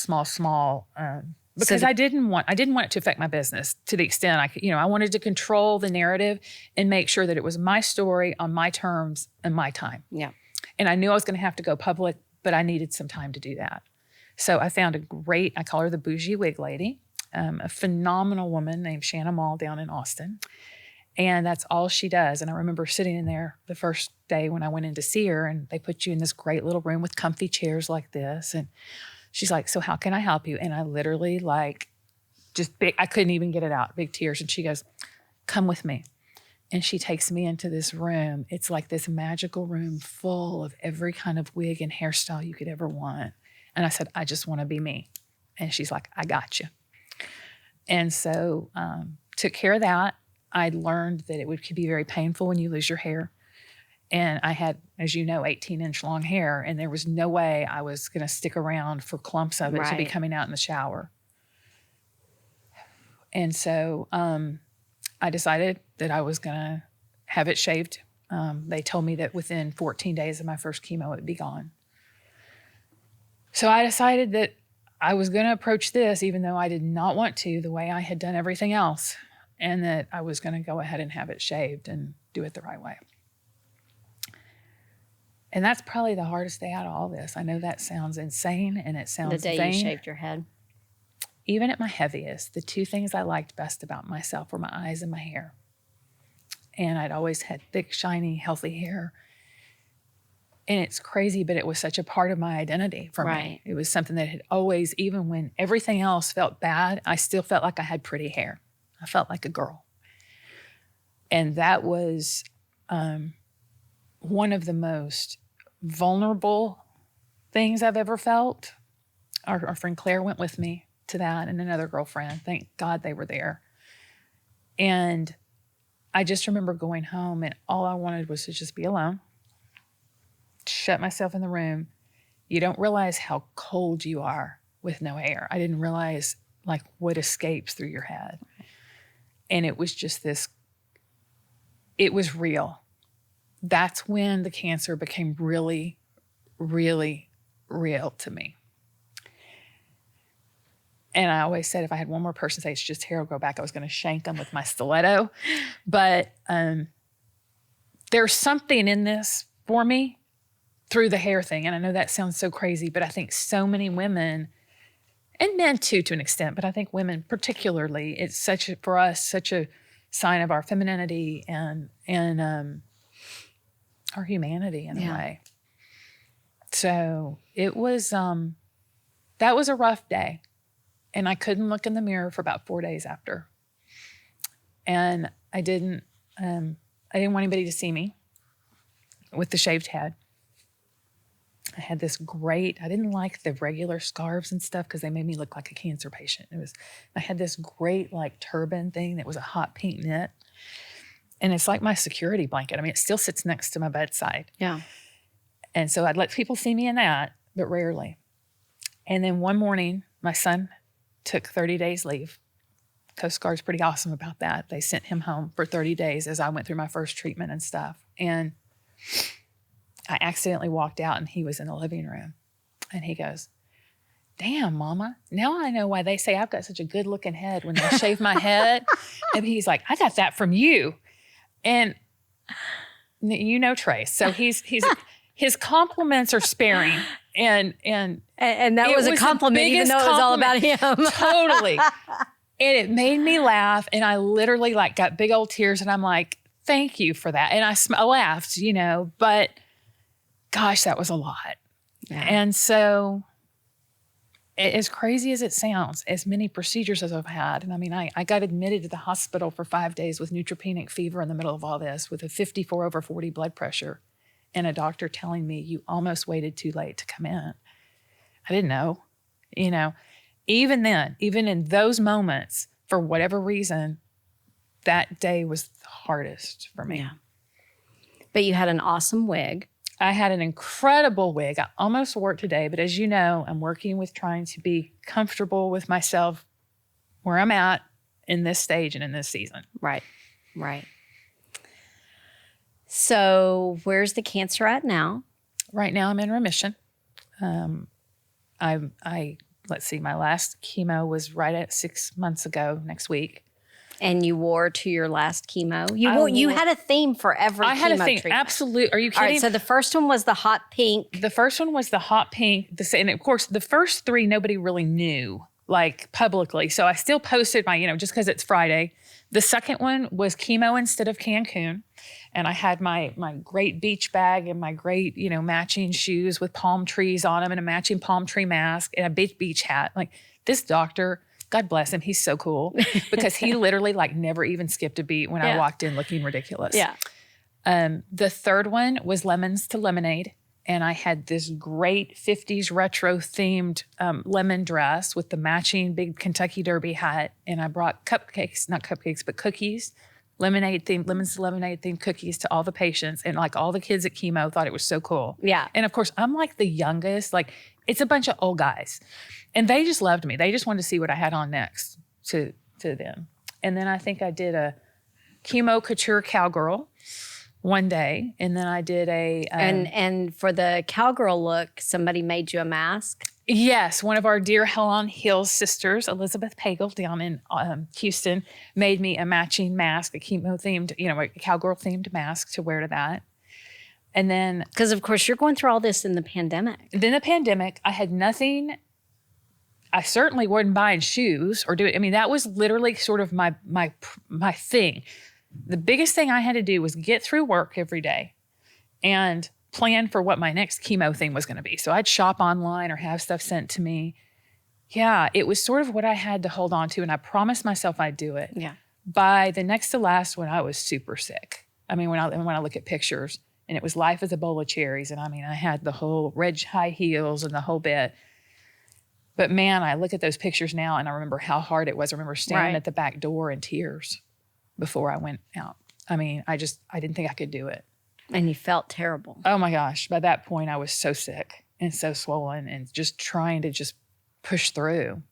because So I didn't want it to affect my business to the extent I could, I wanted to control the narrative and make sure that it was my story on my terms and my time. Yeah. And I knew I was going to have to go public, but I needed some time to do that. So I found I call her the bougie wig lady, a phenomenal woman named Shanna Mall down in Austin. And that's all she does. And I remember sitting in there the first day when I went in to see her, and they put you in this great little room with comfy chairs like this. And she's like, so how can I help you? And I literally I couldn't even get it out, big tears. And she goes, come with me. And she takes me into this room. It's like this magical room full of every kind of wig and hairstyle you could ever want. And I said, I just want to be me. And she's like, I got you. And so took care of that. I learned that it could be very painful when you lose your hair. And I had, as you know, 18-inch long hair, and there was no way I was going to stick around for clumps of it to be coming out in the shower. And so I decided that I was going to have it shaved. They told me that within 14 days of my first chemo, it would be gone. So I decided that I was going to approach this, even though I did not want to, the way I had done everything else, and that I was going to go ahead and have it shaved and do it the right way. And that's probably the hardest day out of all this. I know that sounds insane, and it sounds the day vain. you shaved your head. Even at my heaviest, the two things I liked best about myself were my eyes and my hair. And I'd always had thick, shiny, healthy hair. And it's crazy, but it was such a part of my identity for me. It was something that had always, even when everything else felt bad, I still felt like I had pretty hair. I felt like a girl. And that was one of the most vulnerable things I've ever felt. Our friend Claire went with me to that, and another girlfriend. Thank God they were there. And I just remember going home, and all I wanted was to just be alone, shut myself in the room. You don't realize how cold you are with no hair. I didn't realize what escapes through your head. And it was just it was real. That's when the cancer became really, really real to me. And I always said if I had one more person say it's just hair, I'll go back, I was going to shank them with my stiletto. But there's something in this for me through the hair thing. And I know that sounds so crazy, but I think so many women, and men too, to an extent, but I think women particularly, it's for us such a sign of our femininity and our humanity in a way. So it was, that was a rough day. And I couldn't look in the mirror for about 4 days after. And I didn't want anybody to see me with the shaved head. I had this I didn't like the regular scarves and stuff because they made me look like a cancer patient. I had this great turban thing that was a hot pink knit. And it's like my security blanket. I mean, it still sits next to my bedside. Yeah. And so I'd let people see me in that, but rarely. And then one morning, my son took 30 days leave. Coast Guard's pretty awesome about that. They sent him home for 30 days as I went through my first treatment and stuff. And I accidentally walked out and he was in the living room. And he goes, damn, Mama, now I know why they say I've got such a good looking head when they shave my head. And he's like, I got that from you. And you know Trace. So his compliments are sparing. And that was a compliment, even though it was all about him. Totally. And it made me laugh. And I literally got big old tears. And I'm like, thank you for that. And I laughed, but gosh, that was a lot. Yeah. And so as crazy as it sounds, as many procedures as I've had. And I mean, I got admitted to the hospital for 5 days with neutropenic fever in the middle of all this with a 54/40 blood pressure. And a doctor telling me, you almost waited too late to come in. I didn't know, even then, even in those moments, for whatever reason, that day was the hardest for me. Yeah. But you had an awesome wig. I had an incredible wig. I almost wore it today, but as you know, I'm working with trying to be comfortable with myself where I'm at in this stage and in this season. Right. So where's the cancer at now? Right now I'm in remission. Let's see, my last chemo was right at 6 months ago next week. And you wore to your last chemo. You had a theme for every chemo I had a theme. treatment. Absolutely. Are you kidding? All right, so the first one was the hot pink. The first one was the hot pink. And of course, the first three, nobody really knew, like publicly. So I still posted my, just because it's Friday. The second one was chemo instead of Cancun. And I had my great beach bag and my great, matching shoes with palm trees on them and a matching palm tree mask and a big beach hat. Like this doctor, God bless him, he's so cool because he literally like never even skipped a beat when I walked in looking ridiculous. Yeah. The third one was lemons to lemonade. And I had this great 50s retro themed lemon dress with the matching big Kentucky Derby hat. And I brought not cupcakes, but cookies, lemons to lemonade themed cookies to all the patients. And like all the kids at chemo thought it was so cool. Yeah. And of course, I'm like the youngest, like it's a bunch of old guys. And they just loved me. They just wanted to see what I had on next to them. And then I think I did a chemo couture cowgirl one day. And then I did a... and for the cowgirl look, somebody made you a mask? Yes. One of our dear Hell on Heels sisters, Elizabeth Pagel down in Houston, made me a matching mask, a chemo-themed, a cowgirl-themed mask to wear to that. And then... Because, of course, you're going through all this in the pandemic. Then the pandemic, I had nothing... I certainly wasn't buying shoes or doing. I mean, that was literally sort of my thing. The biggest thing I had to do was get through work every day and plan for what my next chemo thing was going to be. So I'd shop online or have stuff sent to me. Yeah, it was sort of what I had to hold on to, and I promised myself I'd do it. Yeah. By the next to last one, I was super sick. I mean, when I look at pictures, and it was life as a bowl of cherries, and I mean, I had the whole red high heels and the whole bit. But man, I look at those pictures now and I remember how hard it was. I remember standing at the back door in tears before I went out. I mean, I didn't think I could do it. And you felt terrible. Oh my gosh. By that point, I was so sick and so swollen and just trying to just push through.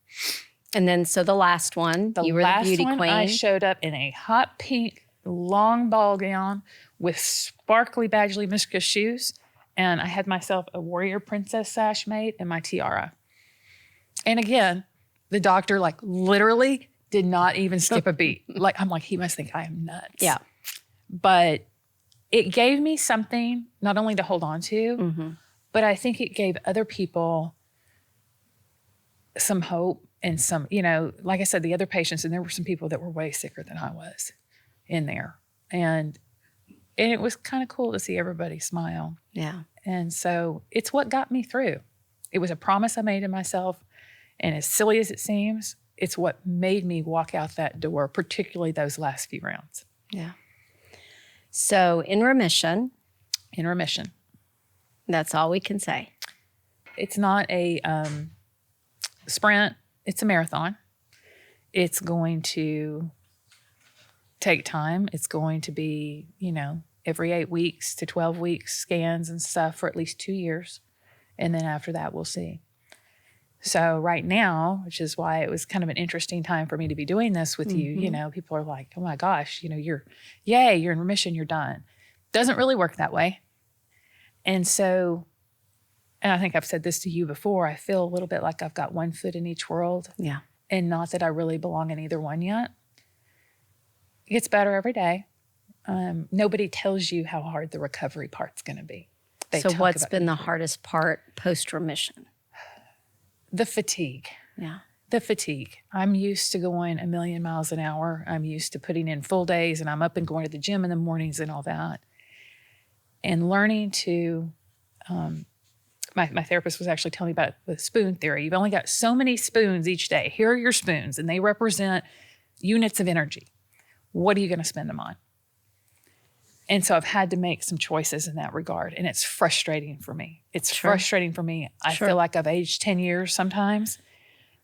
And then, so the last one, you were the beauty queen. I showed up in a hot pink long ball gown with sparkly badgley meniscus shoes. And I had myself a warrior princess sash made and my tiara. And again, the doctor like literally did not even skip a beat. Like, I'm like, he must think I am nuts. Yeah. But it gave me something not only to hold on to, but I think it gave other people some hope and some, like I said, the other patients, and there were some people that were way sicker than I was in there. And it was kind of cool to see everybody smile. Yeah. And so it's what got me through. It was a promise I made to myself. And as silly as it seems, it's what made me walk out that door, particularly those last few rounds. Yeah. So in remission. In remission. That's all we can say. It's not a sprint. It's a marathon. It's going to take time. It's going to be, every 8 weeks to 12 weeks scans and stuff for at least 2 years. And then after that, we'll see. So right now, which is why it was kind of an interesting time for me to be doing this with you, people are like, oh my gosh, you're in remission, you're done. Doesn't really work that way. And so, and I think I've said this to you before, I feel a little bit like I've got one foot in each world. Yeah. And not that I really belong in either one yet. It gets better every day. Nobody tells you how hard the recovery part's going to be. So what's been the hardest part post-remission? The fatigue. Yeah. The fatigue. I'm used to going a million miles an hour. I'm used to putting in full days and I'm up and going to the gym in the mornings and all that. And learning to, my therapist was actually telling me about the spoon theory. You've only got so many spoons each day. Here are your spoons and they represent units of energy. What are you going to spend them on? And so I've had to make some choices in that regard. And it's frustrating for me. It's frustrating for me. I feel like I've aged 10 years sometimes.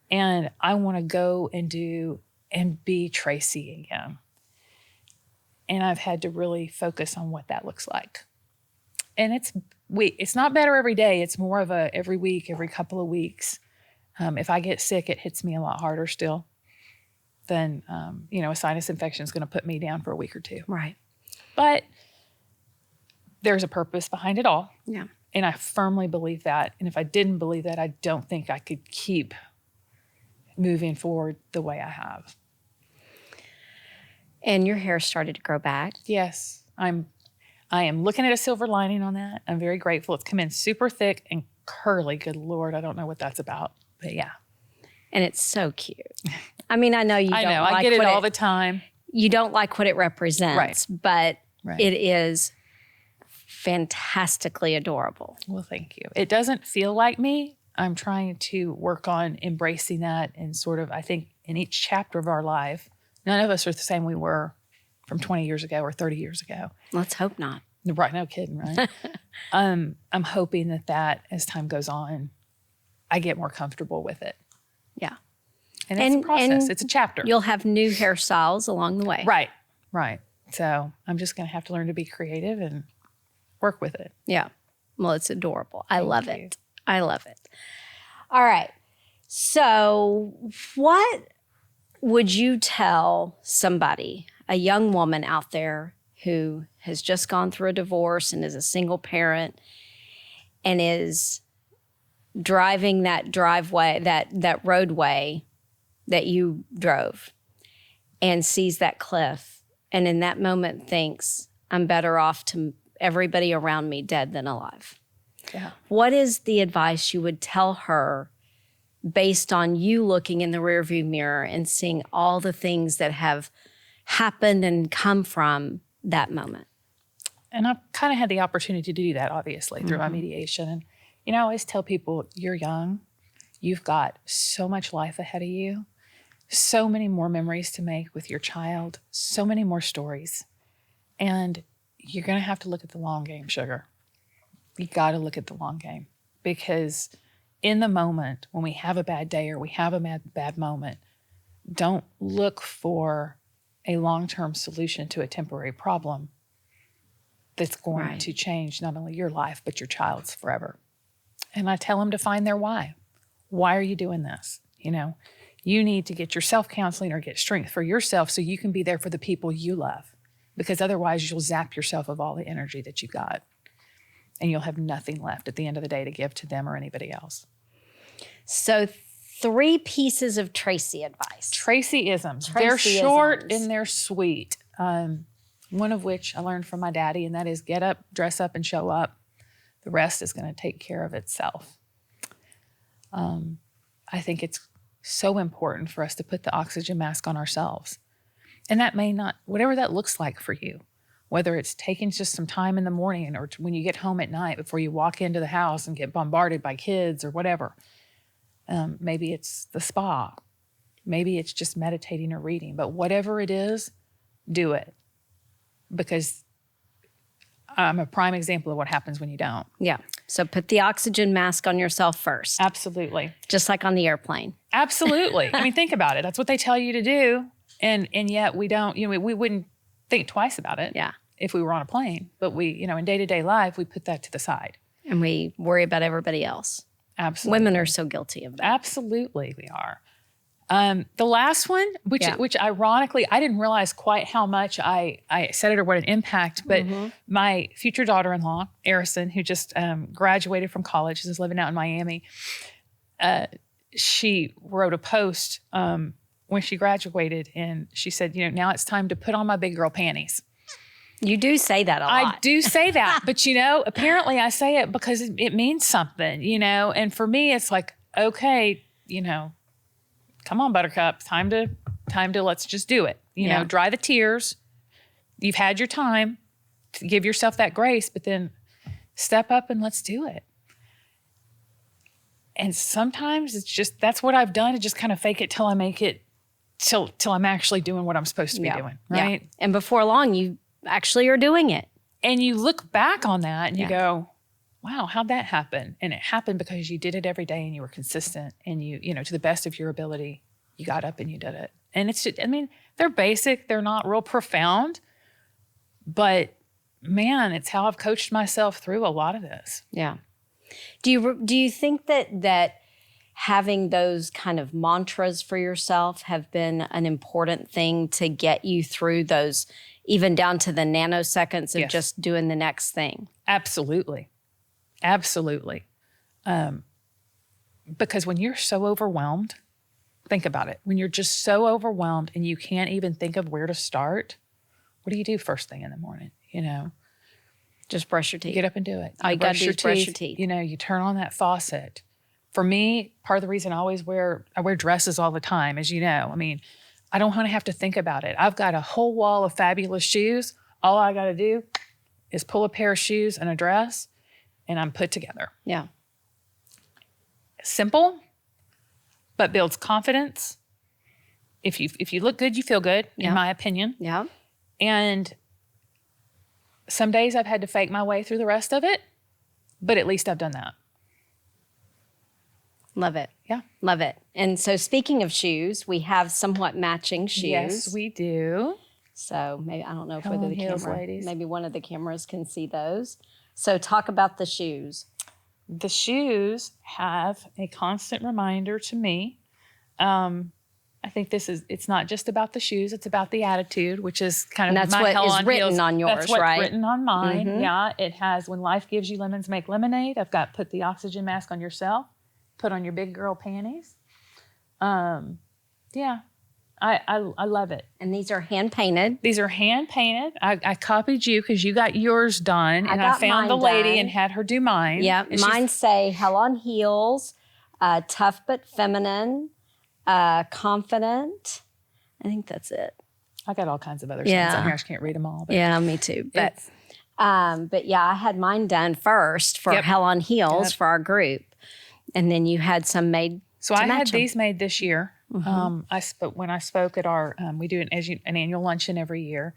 And I want to go and do and be Traci again. And I've had to really focus on what that looks like. And it's not better every day. It's more of a every week, every couple of weeks. If I get sick, it hits me a lot harder still than, a sinus infection is going to put me down for a week or two. Right. But there's a purpose behind it all. Yeah. And I firmly believe that. And if I didn't believe that, I don't think I could keep moving forward the way I have. And your hair started to grow back. Yes, I am looking at a silver lining on that. I'm very grateful. It's come in super thick and curly. Good Lord, I don't know what that's about, but yeah. And it's so cute. I mean, I know you don't like I get it all the time. You don't like what it represents, but it is fantastically adorable. Well, thank you. It doesn't feel like me. I'm trying to work on embracing that and sort of, I think, in each chapter of our life, none of us are the same we were from 20 years ago or 30 years ago. Let's hope not. Right, no kidding, right? I'm hoping that as time goes on, I get more comfortable with it. Yeah. And it's a process. It's a chapter. You'll have new hairstyles along the way. Right. So I'm just going to have to learn to be creative and work with it. Yeah. Well, it's adorable. I love Thank you. it. I love it. All right. So what would you tell somebody, a young woman out there who has just gone through a divorce and is a single parent and is driving that driveway, that roadway that you drove, and sees that cliff, and in that moment thinks, I'm better off to everybody around me dead than alive? Yeah. What is the advice you would tell her based on you looking in the rearview mirror and seeing all the things that have happened and come from that moment? And I've kind of had the opportunity to do that, obviously, through my mediation. And, I always tell people, you're young. You've got so much life ahead of you, so many more memories to make with your child, so many more stories. And you're going to have to look at the long game, sugar. You got to look at the long game, because in the moment when we have a bad day or we have a bad moment, don't look for a long-term solution to a temporary problem that's going to change not only your life, but your child's forever. And I tell them to find their why. Why are you doing this? You need to get your self-counseling or get strength for yourself so you can be there for the people you love, because otherwise you'll zap yourself of all the energy that you got, and you'll have nothing left at the end of the day to give to them or anybody else. So 3 pieces of Traci advice. Traci-isms. They're short and they're sweet. One of which I learned from my daddy, and that is get up, dress up, and show up. The rest is going to take care of itself. I think it's so important for us to put the oxygen mask on ourselves. And that may not, whatever that looks like for you, whether it's taking just some time in the morning or when you get home at night before you walk into the house and get bombarded by kids or whatever. Maybe it's the spa. Maybe it's just meditating or reading. But whatever it is, do it. Because I'm a prime example of what happens when you don't. Yeah. So put the oxygen mask on yourself first. Absolutely. Just like on the airplane. Absolutely. I mean, think about it. That's what they tell you to do. And yet we don't, we wouldn't think twice about it if we were on a plane. But we, in day-to-day life, we put that to the side. And we worry about everybody else. Absolutely. Women are so guilty of that. Absolutely, we are. The last one, which ironically, I didn't realize quite how much I said it or what an impact, but my future daughter-in-law, Arison, who just graduated from college, is living out in Miami, she wrote a post when she graduated, and she said, now it's time to put on my big girl panties. You do say that a lot. I do say that, but apparently I say it because it means something, and for me, it's like, okay, come on, buttercup, time to let's just do it. Dry the tears. You've had your time to give yourself that grace, but then step up and let's do it. And sometimes it's just, that's what I've done, to just kind of fake it till I make it, till I'm actually doing what I'm supposed to be doing, right? Yeah. And before long, you actually are doing it. And you look back on that and you go, wow, how'd that happen? And it happened because you did it every day and you were consistent and you to the best of your ability, you got up and you did it. And it's just, they're basic. They're not real profound, but man, it's how I've coached myself through a lot of this. Yeah. Do you think that having those kind of mantras for yourself have been an important thing to get you through those, even down to the nanoseconds of just doing the next thing? Absolutely. Absolutely. Because when you're so overwhelmed, think about it. When you're just so overwhelmed and you can't even think of where to start, what do you do first thing in the morning? Just brush your teeth. Get up and do it. All you gotta do is brush your teeth. You turn on that faucet. For me, part of the reason I wear dresses all the time, as you know. I mean, I don't want to have to think about it. I've got a whole wall of fabulous shoes. All I got to do is pull a pair of shoes and a dress, and I'm put together. Yeah. Simple, but builds confidence. If you look good, you feel good, in my opinion. Yeah. And some days I've had to fake my way through the rest of it, but at least I've done that. Love it. Yeah. Love it. And so speaking of shoes, we have somewhat matching shoes. Yes, we do. So maybe, I don't know if Come whether on, the heels, camera, ladies. maybe one of the cameras can see those. So talk about the shoes. The shoes have a constant reminder to me. I think it's not just about the shoes, it's about the attitude, which is kind of And that's my what hell is on written heels. on yours, That's what's right? written on mine. Mhm. Yeah, it has, when life gives you lemons, make lemonade. I've got put the oxygen mask on yourself, put on your big girl panties. Yeah, I love it. And these are hand painted. These are hand painted. I copied you because you got yours done, and I got found the mine lady done. and had her do mine. Yeah, And mine say hell on heels, tough but feminine, confident. I think that's it. I got all kinds of other Yeah. signs on here. I just can't read them all. But Yeah, me too. But yeah, I had mine done first for Yep. Hell on Heels Yep. for our group, and then you had some made. So to I had match 'em. these made this year. Mm-hmm. I spoke when I spoke at our. We do an annual luncheon every year,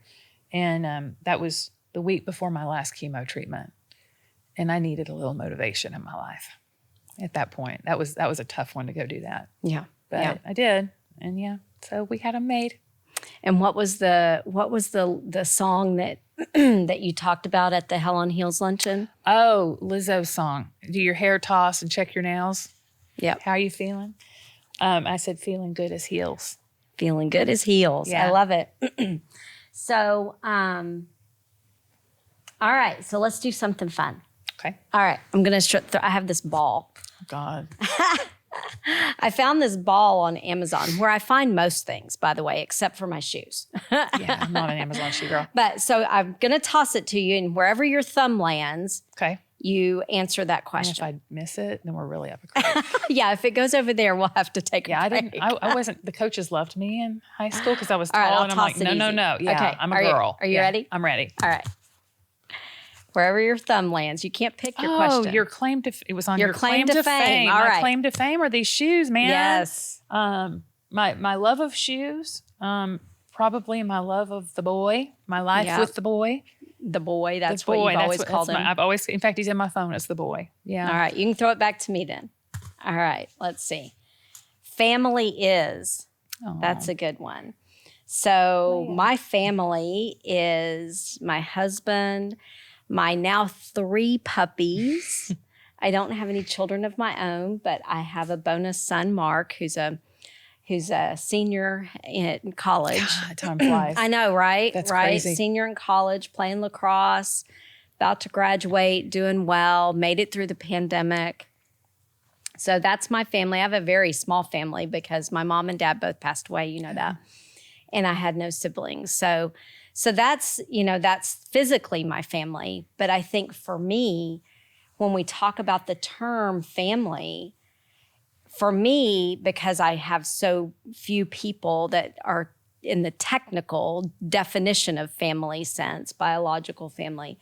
and that was the week before my last chemo treatment, and I needed a little motivation in my life. At that point, that was a tough one to go do that, Yeah, but yeah. I did, and yeah, so we had them made. And what was the song that that you talked about at the Hell on Heels luncheon? Oh, Lizzo's song. Do your hair toss and check your nails. Yep. How are you feeling? I said feeling good as heels. Feeling good as heels. Yeah. I love it. So, all right. So let's do something fun. Okay. All right. I'm gonna. I have this ball. Oh, God. I found this ball on Amazon, where I find most things, by the way, except for my shoes. Yeah, I'm not an Amazon shoe girl. But so I'm gonna toss it to you, and wherever your thumb lands, Okay. you answer that And if question. I miss it, then we're really up a creek. Yeah, if it goes over there, we'll have to take Yeah, a I break. didn't. I wasn't. The coaches loved me in high school because I was tall, All right, I'll and I'm toss like, it no. easy. Yeah, Okay, I'm a are you- girl. are you Yeah, ready? I'm ready. All right. Wherever your thumb lands, you can't pick your Oh, question. your claim to it was on Your your claim to fame. All My right. claim to fame are these shoes, man. Yes. My love of shoes. Probably my love of the boy. My life Yeah. with the boy. The boy, that's The boy. what you've always called him. I've always. In fact, he's in my phone. It's the boy. Yeah. All right, you can throw it back to me then. All right, let's see. Family is. Aw. That's a good one. So Yeah. my family is my husband, my now 3 puppies. I don't have any children of my own, but I have a bonus son, Mark, who's a senior in college. God, time flies. I know, right? That's right. crazy. Senior in college, playing lacrosse, about to graduate, doing well, made it through the pandemic. So that's my family. I have a very small family because my mom and dad both passed away, you know that. And I had no siblings. So that's, that's physically my family. But I think for me, when we talk about the term family, for me, because I have so few people that are in the technical definition of family sense, biological family,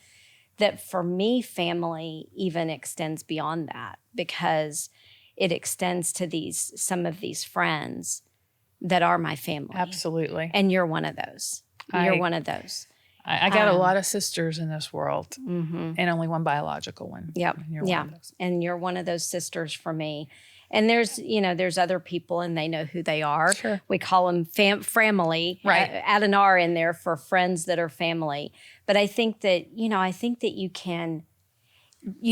that for me, family even extends beyond that, because it extends to some of these friends that are my family. Absolutely. And you're one of those. You're one of those. I got a lot of sisters in this world, Mm-hmm. and only one biological one. Yep. And you're one Yeah. of those. And you're one of those sisters for me. And there's other people, and they know who they are. Sure. We call them family. Right. Add an R in there for friends that are family. But I think that, you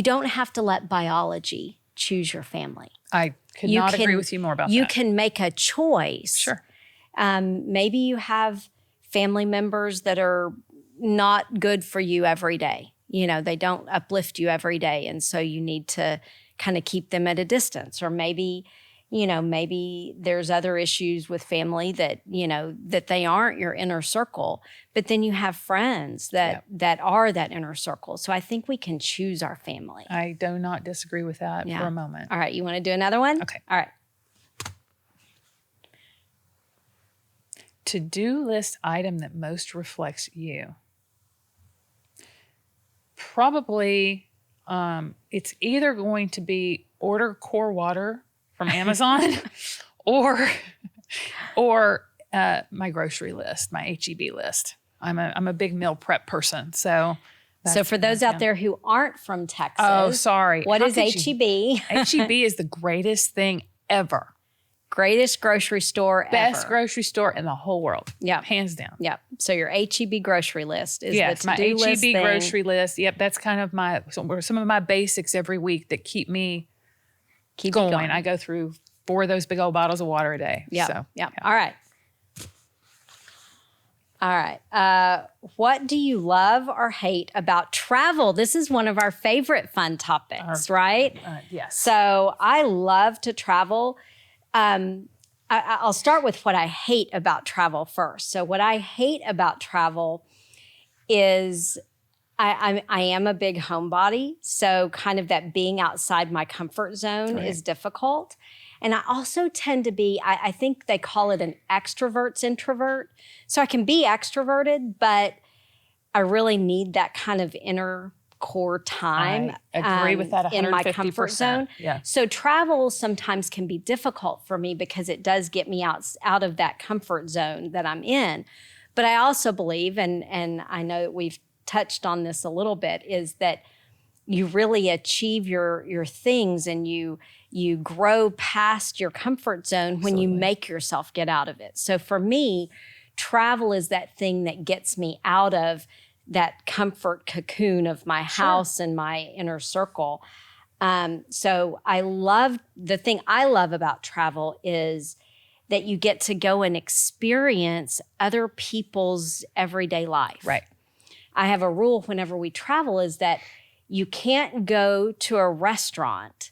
don't have to let biology choose your family. I could not agree with you more about You that. can make a choice. Sure. Maybe you have family members that are not good for you every day. they don't uplift you every day. And so you need to kind of keep them at a distance. Or maybe there's other issues with family that, that they aren't your inner circle, but then you have friends that are that inner circle. So I think we can choose our family. I do not disagree with that for a moment. All right. You want to do another one? Okay. All right. To-do list item that most reflects you. Probably it's either going to be order core water from Amazon or my grocery list, my HEB list. I'm a big meal prep person. So for those out there who aren't from Texas. Oh, sorry. What is HEB? HEB is the greatest thing ever. Greatest grocery store Best ever. grocery store in the whole world. Yeah. Hands down. Yep. So your HEB grocery list is yes, the my to-do HEB list thing. grocery list. Yep, that's kind of some of my basics every week that keep me going. I go through 4 of those big old bottles of water a day. Yeah. So, yeah. All right. What do you love or hate about travel? This is one of our favorite fun topics, right? Yes. So I love to travel. I'll start with what I hate about travel first. So what I hate about travel is I am a big homebody. So kind of that being outside my comfort zone is difficult. And I also tend to be, I think they call it an extrovert's introvert. So I can be extroverted, but I really need that kind of inner core time. I agree with that 150%. In my comfort zone. Yeah. So travel sometimes can be difficult for me because it does get me out of that comfort zone that I'm in. But I also believe, and I know that we've touched on this a little bit, is that you really achieve your things and you grow past your comfort zone when you make yourself get out of it. So for me, travel is that thing that gets me out of that comfort cocoon of my house and my inner circle. So the thing I love about travel is that you get to go and experience other people's everyday life. Right. I have a rule whenever we travel is that you can't go to a restaurant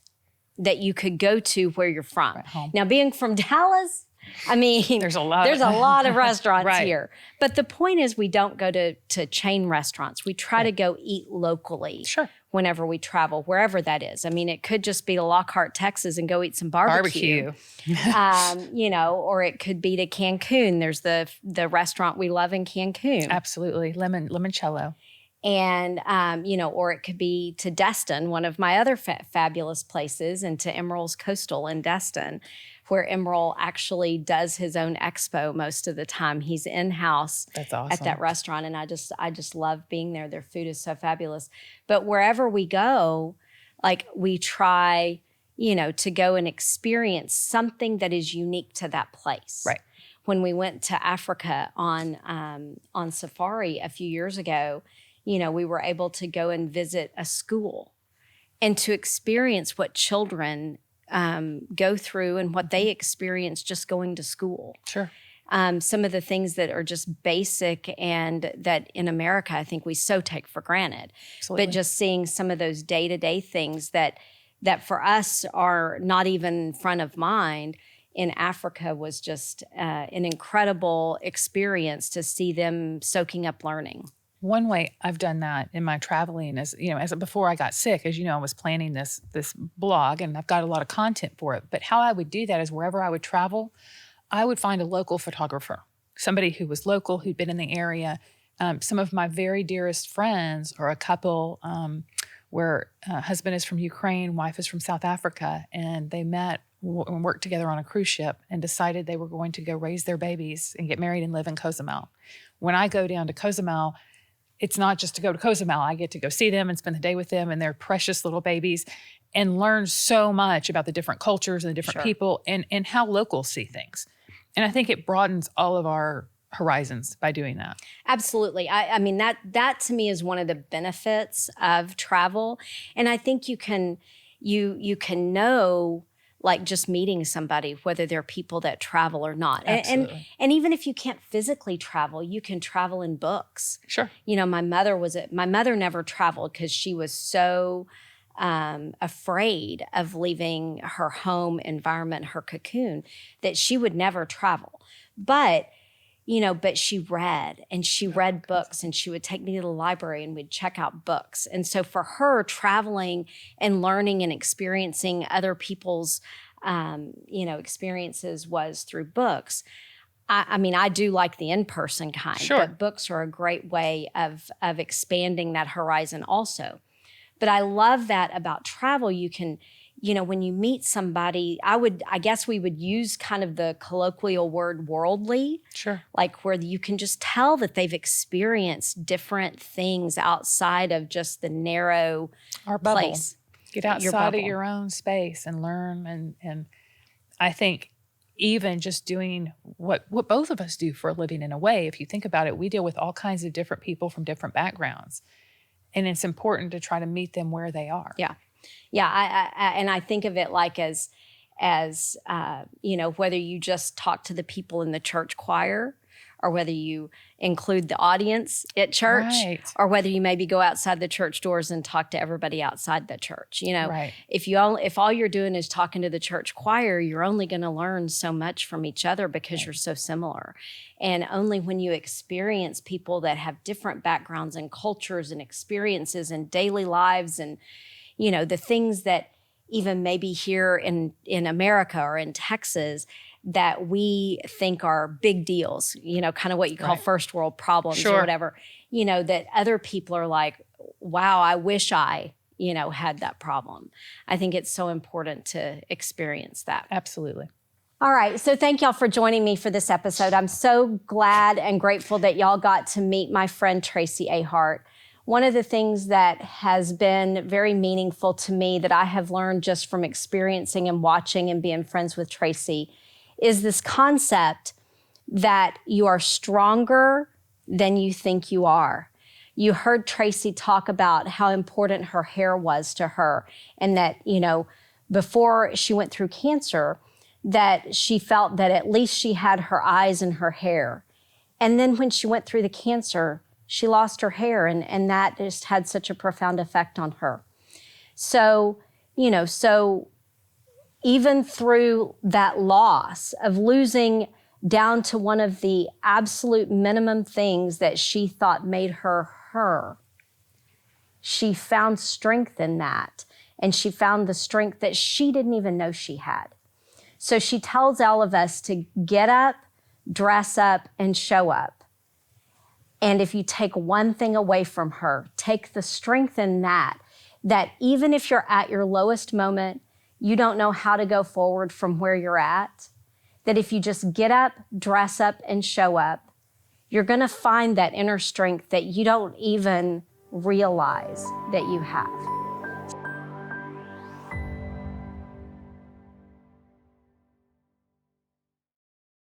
that you could go to where you're from. Now, being from Dallas, I mean, there's a lot of restaurants here. But the point is we don't go to chain restaurants. We try to go eat locally whenever we travel, wherever that is. I mean, it could just be to Lockhart, Texas and go eat some barbecue. Or it could be to Cancun. There's the restaurant we love in Cancun. Absolutely. Limoncello. And, or it could be to Destin, one of my other fabulous places, and to Emerald's Coastal in Destin, where Emerald actually does his own expo most of the time. He's in-house at that restaurant, and I just love being there. Their food is so fabulous. But wherever we go, like we try, to go and experience something that is unique to that place. Right. When we went to Africa on safari a few years ago, we were able to go and visit a school and to experience what children go through and what they experience just going to school. Sure. Some of the things that are just basic and that in America, I think we so take for granted. Absolutely. But just seeing some of those day-to-day things that for us are not even front of mind in Africa was just an incredible experience to see them soaking up learning. One way I've done that in my traveling is, before I got sick, as you know, I was planning this blog and I've got a lot of content for it. But how I would do that is wherever I would travel, I would find a local photographer, somebody who was local, who'd been in the area. Some of my very dearest friends are a couple where husband is from Ukraine, wife is from South Africa, and they met and worked together on a cruise ship and decided they were going to go raise their babies and get married and live in Cozumel. When I go down to Cozumel, it's not just to go to Cozumel. I get to go see them and spend the day with them and their precious little babies and learn so much about the different cultures and the different people and how locals see things. And I think it broadens all of our horizons by doing that. Absolutely. I mean, that to me is one of the benefits of travel. And I think you can know like just meeting somebody, whether they're people that travel or not. Absolutely. And even if you can't physically travel, you can travel in books. Sure. You know, my mother never traveled because she was so afraid of leaving her home environment, her cocoon, that she would never travel. But she read, and she read books, and she would take me to the library and we'd check out books. And so for her, traveling and learning and experiencing other people's, experiences was through books. I mean, I do like the in-person kind, Sure. but books are a great way of expanding that horizon also. But I love that about travel. You can, when you meet somebody, I guess we would use kind of the colloquial word worldly. Sure. Like where you can just tell that they've experienced different things outside of just the narrow Our bubble. place. Get outside of your own space and learn. And I think even just doing what both of us do for a living, in a way, if you think about it, we deal with all kinds of different people from different backgrounds. And it's important to try to meet them where they are. Yeah. Yeah. I think of it like as whether you just talk to the people in the church choir, or whether you include the audience at church, Right. or whether you maybe go outside the church doors and talk to everybody outside the church. Right. If all you're doing is talking to the church choir, you're only going to learn so much from each other because you're so similar. And only when you experience people that have different backgrounds and cultures and experiences and daily lives and, the things that even maybe here in America or in Texas that we think are big deals, kind of what you call Right. first world problems Sure. or whatever, that other people are like, wow, I wish I, had that problem. I think it's so important to experience that. Absolutely. All right. So thank y'all for joining me for this episode. I'm so glad and grateful that y'all got to meet my friend Traci Ahart. One of the things that has been very meaningful to me that I have learned just from experiencing and watching and being friends with Traci is this concept that you are stronger than you think you are. You heard Traci talk about how important her hair was to her, and that, before she went through cancer, that she felt that at least she had her eyes and her hair. And then when she went through the cancer, she lost her hair, and that just had such a profound effect on her. So even through that loss of losing down to one of the absolute minimum things that she thought made her her, she found strength in that. And she found the strength that she didn't even know she had. So she tells all of us to get up, dress up, and show up. And if you take one thing away from her, take the strength in that even if you're at your lowest moment, you don't know how to go forward from where you're at, that if you just get up, dress up, and show up, you're going to find that inner strength that you don't even realize that you have.